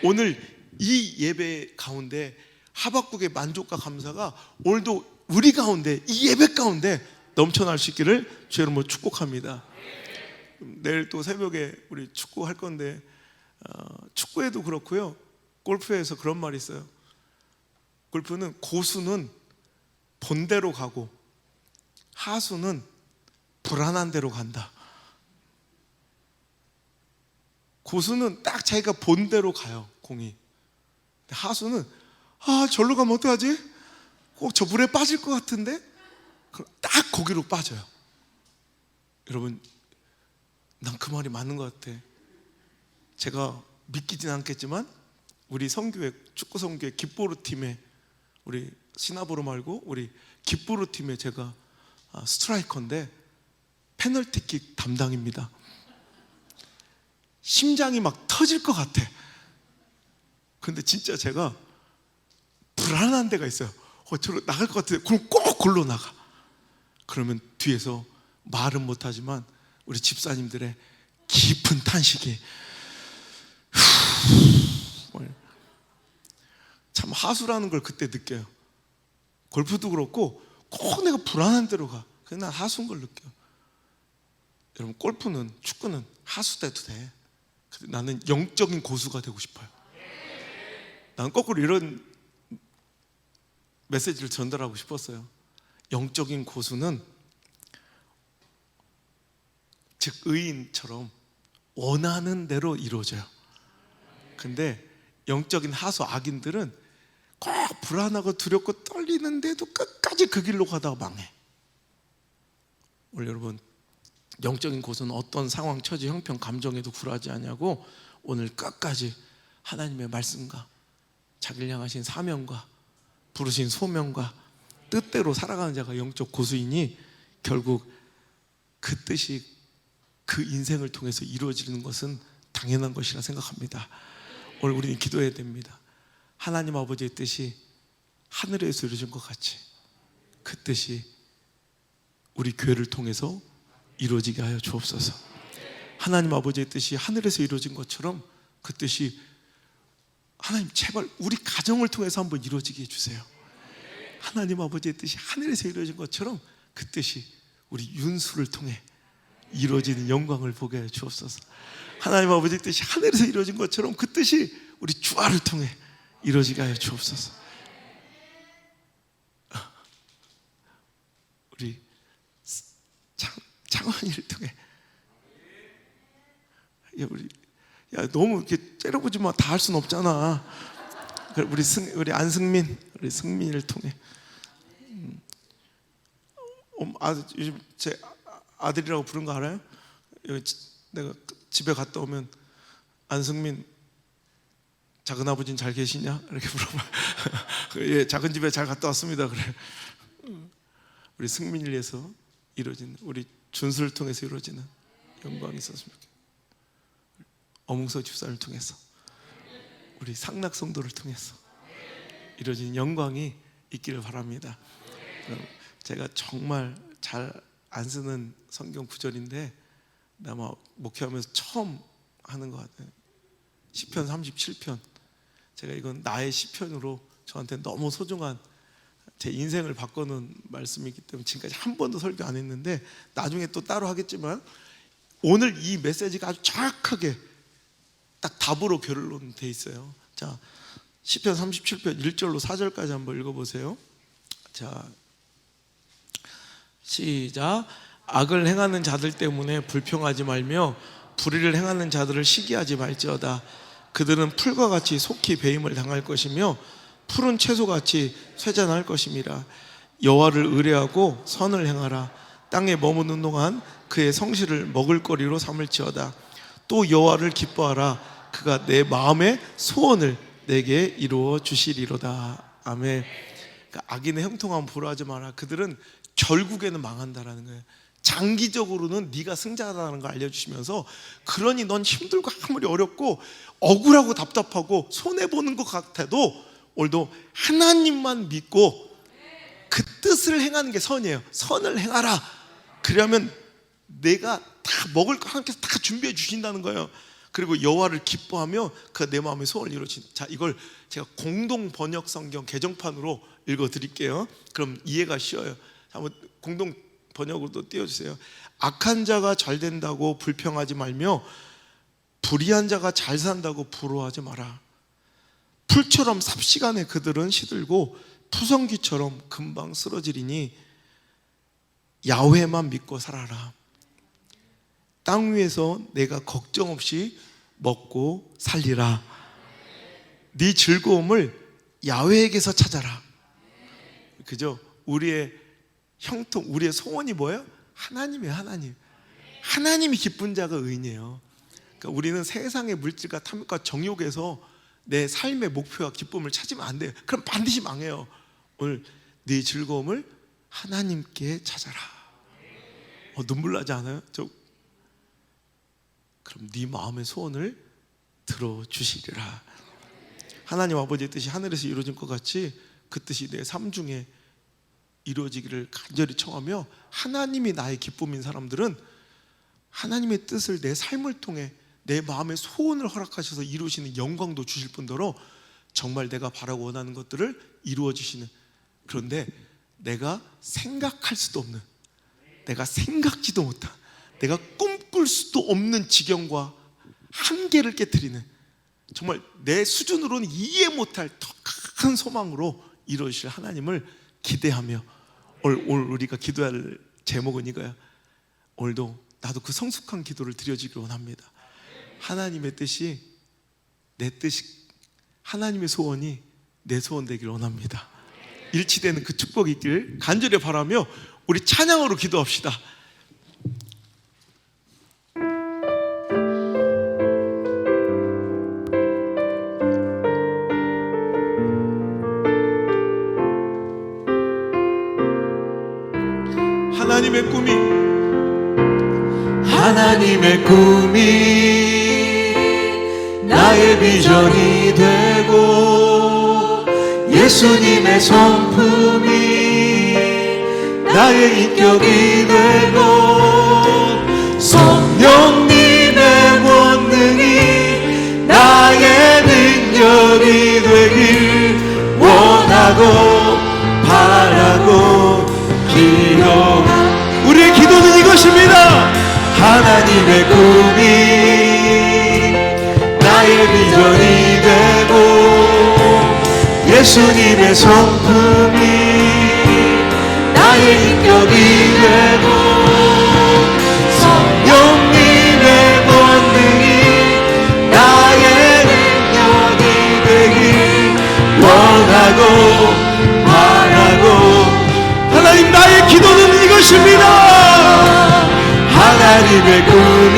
오늘 이 예배 가운데 하박국의 만족과 감사가 오늘도 우리 가운데, 이 예배 가운데 넘쳐날 수 있기를 주 여러분 축복합니다. 내일 또 새벽에 우리 축구 할 건데 축구에도 그렇고요, 골프에서 그런 말이 있어요. 골프는 고수는 본대로 가고 하수는 불안한 대로 간다. 고수는 딱 자기가 본대로 가요, 공이. 하수는 절로 가면 어떡하지? 꼭 저 물에 빠질 것 같은데? 그럼 딱 거기로 빠져요. 여러분, 난 그 말이 맞는 것 같아. 제가 믿기진 않겠지만 우리 성교회 축구 성교회 깃보루 팀에 우리 시나보로 말고 우리 깃보루 팀에 제가 스트라이커인데 페널티킥 담당입니다. 심장이 막 터질 것 같아. 근데 진짜 제가 불안한 데가 있어요. 저로 나갈 것 같은데 그럼 꼭 골로 나가. 그러면 뒤에서 말은 못하지만 우리 집사님들의 깊은 탄식이 참 하수라는 걸 그때 느껴요. 골프도 그렇고 꼭 내가 불안한 데로 가. 그냥 난 하수인 걸 느껴요. 여러분, 골프는, 축구는 하수 돼도 돼. 근데 나는 영적인 고수가 되고 싶어요. 나는 거꾸로 이런 메시지를 전달하고 싶었어요. 영적인 고수는 즉 의인처럼 원하는 대로 이루어져요. 근데 영적인 하수 악인들은 꼭 불안하고 두렵고 떨리는데도 끝까지 그 길로 가다가 망해. 오늘 여러분, 영적인 고수는 어떤 상황, 처지, 형편, 감정에도 굴하지 않냐고 오늘 끝까지 하나님의 말씀과 자기를 향하신 사명과 부르신 소명과 뜻대로 살아가는 자가 영적 고수이니 결국 그 뜻이 그 인생을 통해서 이루어지는 것은 당연한 것이라 생각합니다. 오늘 우리는 기도해야 됩니다. 하나님 아버지의 뜻이 하늘에서 이루어진 것 같이 그 뜻이 우리 교회를 통해서 이루어지게 하여 주옵소서. 하나님 아버지의 뜻이 하늘에서 이루어진 것처럼 그 뜻이 하나님 제발 우리 가정을 통해서 한번 이루어지게 해주세요. 하나님 아버지의 뜻이 하늘에서 이루어진 것처럼 그 뜻이 우리 윤수를 통해 이루어지는 영광을 보게 하여 주옵소서. 하나님 아버지의 뜻이 하늘에서 이루어진 것처럼 그 뜻이 우리 주아를 통해 이루어지게 하여 주옵소서. 우리 장원이를 통해 야 너무 이렇게 째려보지 마. 다 할 수는 없잖아. 우리 안승민, 우리 승민이를 통해 요즘 제 아들이라고 부른 거 알아요? 내가 집에 갔다 오면 안승민 작은 아버지는 잘 계시냐? 이렇게 물어봐. 예, 작은 집에 잘 갔다 왔습니다. 그래. 우리 승민을 위해서 이루어지는, 우리 준수를 통해서 이루어지는 영광이 있었으면 좋겠어요. 어몽서 집사를 통해서, 우리 상락 성도를 통해서 이루어지는 영광이 있기를 바랍니다. 제가 정말 잘 안 쓰는 성경 구절인데 아마 목회하면서 처음 하는 것 같아요. 시편 37편. 제가 이건 나의 시편으로 저한테 너무 소중한 제 인생을 바꿔놓은 말씀이기 때문에 지금까지 한 번도 설교 안 했는데 나중에 또 따로 하겠지만 오늘 이 메시지가 아주 정확하게 딱 답으로 결론돼 있어요. 자, 시편 37편 1절로 4절까지 한번 읽어보세요. 자, 시작. 악을 행하는 자들 때문에 불평하지 말며 불의를 행하는 자들을 시기하지 말지어다. 그들은 풀과 같이 속히 배임을 당할 것이며 푸른 채소같이 쇠잔할 것임이라. 여호와를 의뢰하고 선을 행하라. 땅에 머무는 동안 그의 성실을 먹을거리로 삼을지어다. 또 여호와를 기뻐하라. 그가 내 마음의 소원을 내게 이루어 주시리로다. 아멘. 그러니까 악인의 형통함 보러하지 마라. 그들은 결국에는 망한다라는 거예요. 장기적으로는 네가 승자다라는 걸 알려주시면서, 그러니 넌 힘들고 아무리 어렵고 억울하고 답답하고 손해보는 것 같아도 오늘도 하나님만 믿고 그 뜻을 행하는 게 선이에요. 선을 행하라. 그러면 내가 다 먹을 거 하나님께서 다 준비해 주신다는 거예요. 그리고 여호와를 기뻐하며 그 내 마음의 소원을 이루어진. 자, 이걸 제가 공동 번역 성경 개정판으로 읽어 드릴게요. 그럼 이해가 쉬워요. 한번 공동 번역으로도 띄워주세요. 악한 자가 잘 된다고 불평하지 말며 불의한 자가 잘 산다고 부러워하지 마라. 풀처럼 삽시간에 그들은 시들고 푸성귀처럼 금방 쓰러지리니 야훼만 믿고 살아라. 땅 위에서 내가 걱정 없이 먹고 살리라. 네 즐거움을 야훼에게서 찾아라. 그죠? 우리의 형통, 우리의 소원이 뭐예요? 하나님이에요. 하나님. 하나님이 기쁜 자가 의인이에요. 그러니까 우리는 세상의 물질과 탐욕과 정욕에서 내 삶의 목표와 기쁨을 찾으면 안 돼요. 그럼 반드시 망해요. 오늘 네 즐거움을 하나님께 찾아라. 눈물 나지 않아요? 그럼 네 마음의 소원을 들어주시리라. 하나님 아버지의 뜻이 하늘에서 이루어진 것 같이 그 뜻이 내 삶 중에 이루어지기를 간절히 청하며, 하나님이 나의 기쁨인 사람들은 하나님의 뜻을 내 삶을 통해 내 마음의 소원을 허락하셔서 이루시는 영광도 주실 뿐더러 정말 내가 바라고 원하는 것들을 이루어 주시는, 그런데 내가 생각할 수도 없는, 내가 생각지도 못한, 내가 꿈꿀 수도 없는 지경과 한계를 깨트리는, 정말 내 수준으로는 이해 못할 더 큰 소망으로 이루어주실 하나님을 기대하며, 오늘 우리가 기도할 제목은 이거야. 오늘도 나도 그 성숙한 기도를 드려지길 원합니다. 하나님의 뜻이 내 뜻이, 하나님의 소원이 내 소원 되길 원합니다. 일치되는 그 축복이 있길 간절히 바라며 우리 찬양으로 기도합시다. 하나님의 꿈이, 하나님의 꿈이 나의 비전이 되고, 예수님의 성품이 나의 인격이 되고, 성령님의 권능이 나의 능력이 되길 원하고 바라고 기도합니다. 우리의 기도는 이것입니다. 하나님의 꿈이 나의 비전이 되고, 예수님의 성품이 나의 인격이 되고, 성령님의 권능이 나의 능력이 되길 원하고 바라고. 하나님, 나의 기도는 이것입니다. 하나님의 꿈이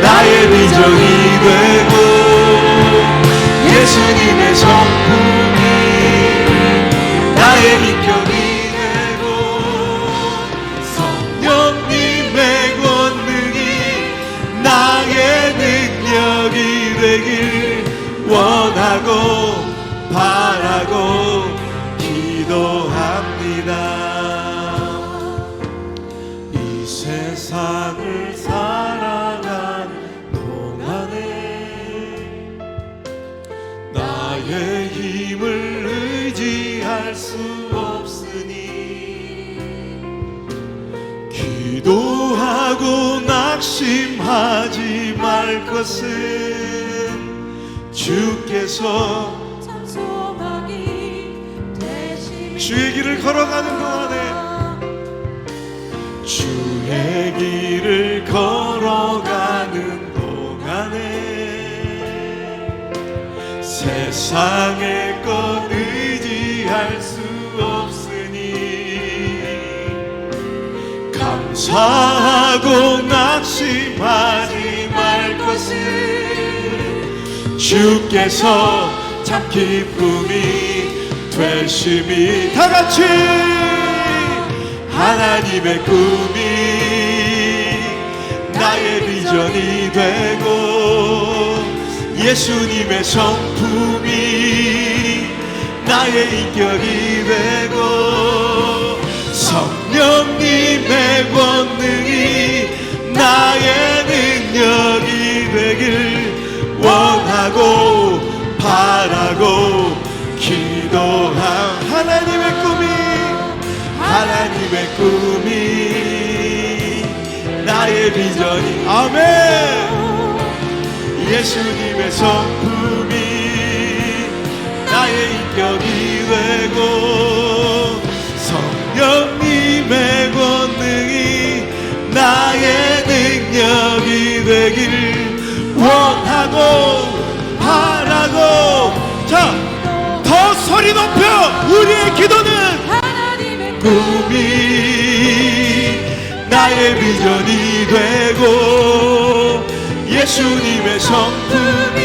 나의 비전이 되고, 예수님의 성품이 나의 인격이 되고, 성령님의 권능이 나의 능력이 되길 원하고 바라고 기도합니다. 세상을 살아가는 동안에 나의 힘을 의지할 수 없으니, 기도하고 낙심하지 말 것은 주께서 찬송하기 대신 주의 길을 걸어가는 동안에, 주의 길을 걸어가는 동안에 세상의 것 의지할 수 없으니, 감사하고 낙심하지 말 것은 주께서 참 기쁨이 되심이. 다 같이 하나님의 꿈이 나의 비전이 되고, 예수님의 성품이 나의 인격이 되고, 성령님의 권능이 나의 능력이 되길 원하고 바라고 기도한 하나님의 꿈이, 하나님의 꿈이 나의 비전이, 아멘. 예수님의 성품이 나의 인격이 되고, 성령님의 권능이 나의 능력이 되길 원하고 바라고. 자, 더 소리 높여. 우리의 기도는 하나님의 꿈이 나의 비전이 되고, 예수님의 성품이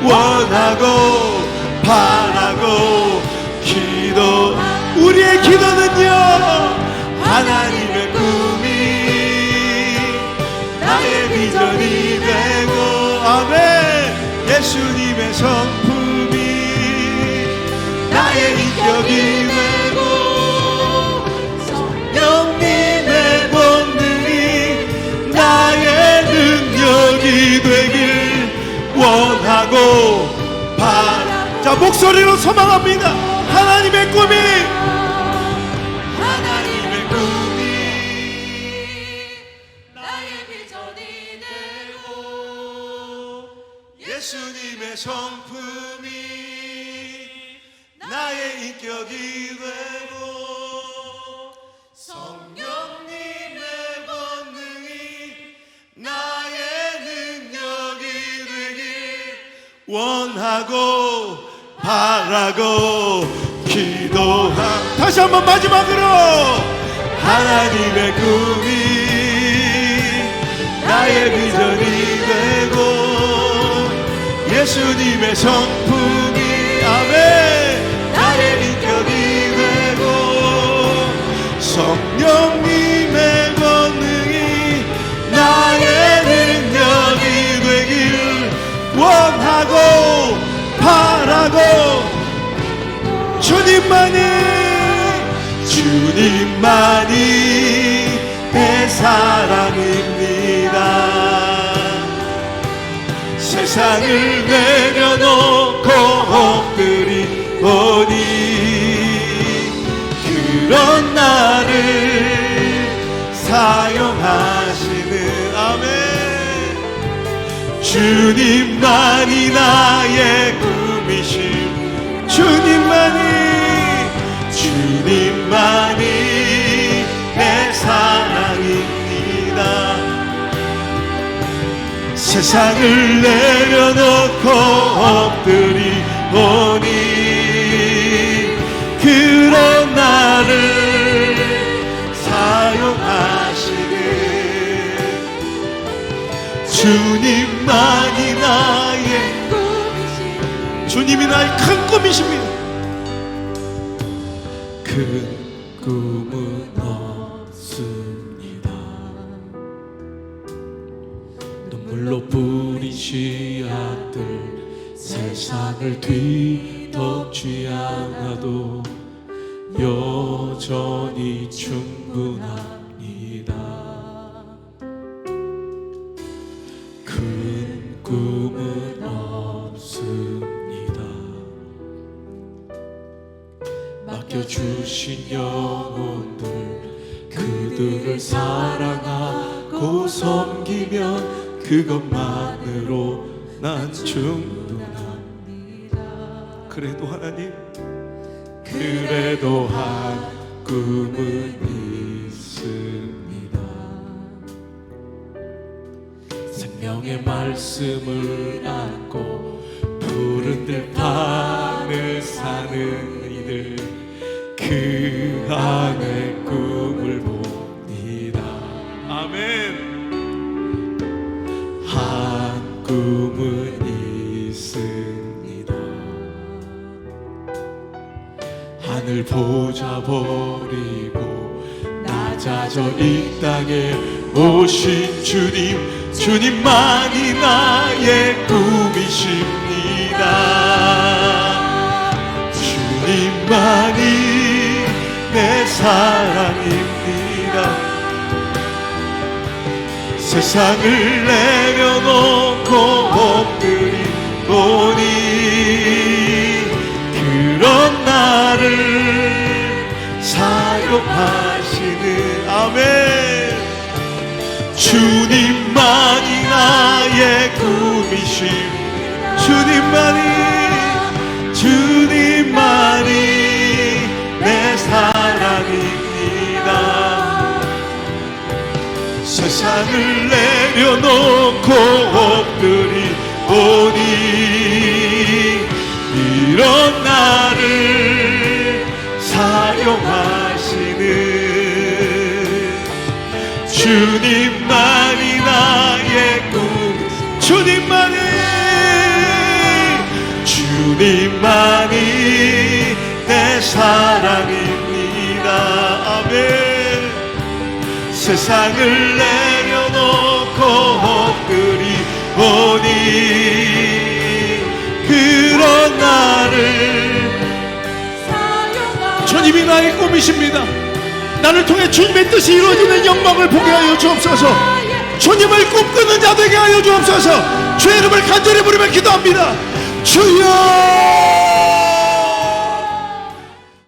원하고 바라고 기도. 우리의 기도는요, 하나님의 꿈이 나의 비전이 되고, 아멘. 예수님의 성품이 나의 인격이 되고, 성령님의 본능이 나의 능력이 되길 원하고 자, 목소리로 소망합니다. 하나님의 꿈이 나의 비전이 되고 예수님의 성품이 나의 인격이 되고, 성령님의 본능이 나의 능력이 되길 원하고 바라고 기도하. 다시 한번 마지막으로, 하나님의 꿈이 나의 비전이 되고 예수님의 성품이, 아멘, 나의 인격이 되고, 성령님의 권능이 나의 능력이 되길 원하고 바라고, 주님만이 내 사랑입니다. 세상을 내려놓고 엎드리오니 그런 나를 사용하시는, 아멘. 주님만이 나의 꿈이심, 주님만이 내 사랑입니다. 세상을 내려놓고 엎드리오니 그런 나를 사용하시는, 주님만이 나의 꿈이시 주님이 나의 큰 꿈이십니다. 큰 꿈은 없습니다. 눈물로 뿌린 씨앗들 세상을 뒤덮지 않아도 여전히 충분합니다. 큰 꿈은 없습니다. 맡겨주신 영혼들 그들을 사랑하고 섬기면 그것만으로 난 충분합니다. 그래도 하나님, 그래도 한 꿈은 있습니다. 생명의 말씀을 안고 푸른 들판을 사는 이들, 그 안에 꿈을 봅니다. 아멘. 한 꿈은 있습니다. 하늘 보좌 버리고 낮아져 이 땅에 오신 주님만이 나의 꿈이십니다. 주님만이 내 사랑입니다. 세상을 내려놓고 엎드리오니 그런 나를 사용하시는, 아멘. 주님만이 나의 꿈이심, 주님만이 내 사랑입니다. 세상을 내려놓고 엎드리오니 이런 나를 사용하시는, 주님만이 나의 꿈, 주님만이 주님만이 내 사랑입니다. 아멘. 세상을 내려놓고 헛들이 오니 그런 나를 사용하옵소서. 주님이 나의 꿈이십니다. 나를 통해 주님의 뜻이 이루어지는 영광을 보게 하여 주옵소서. 주님을 꿈꾸는 자 되게 하여 주옵소서. 주의 이름을 간절히 부르며 기도합니다. 주여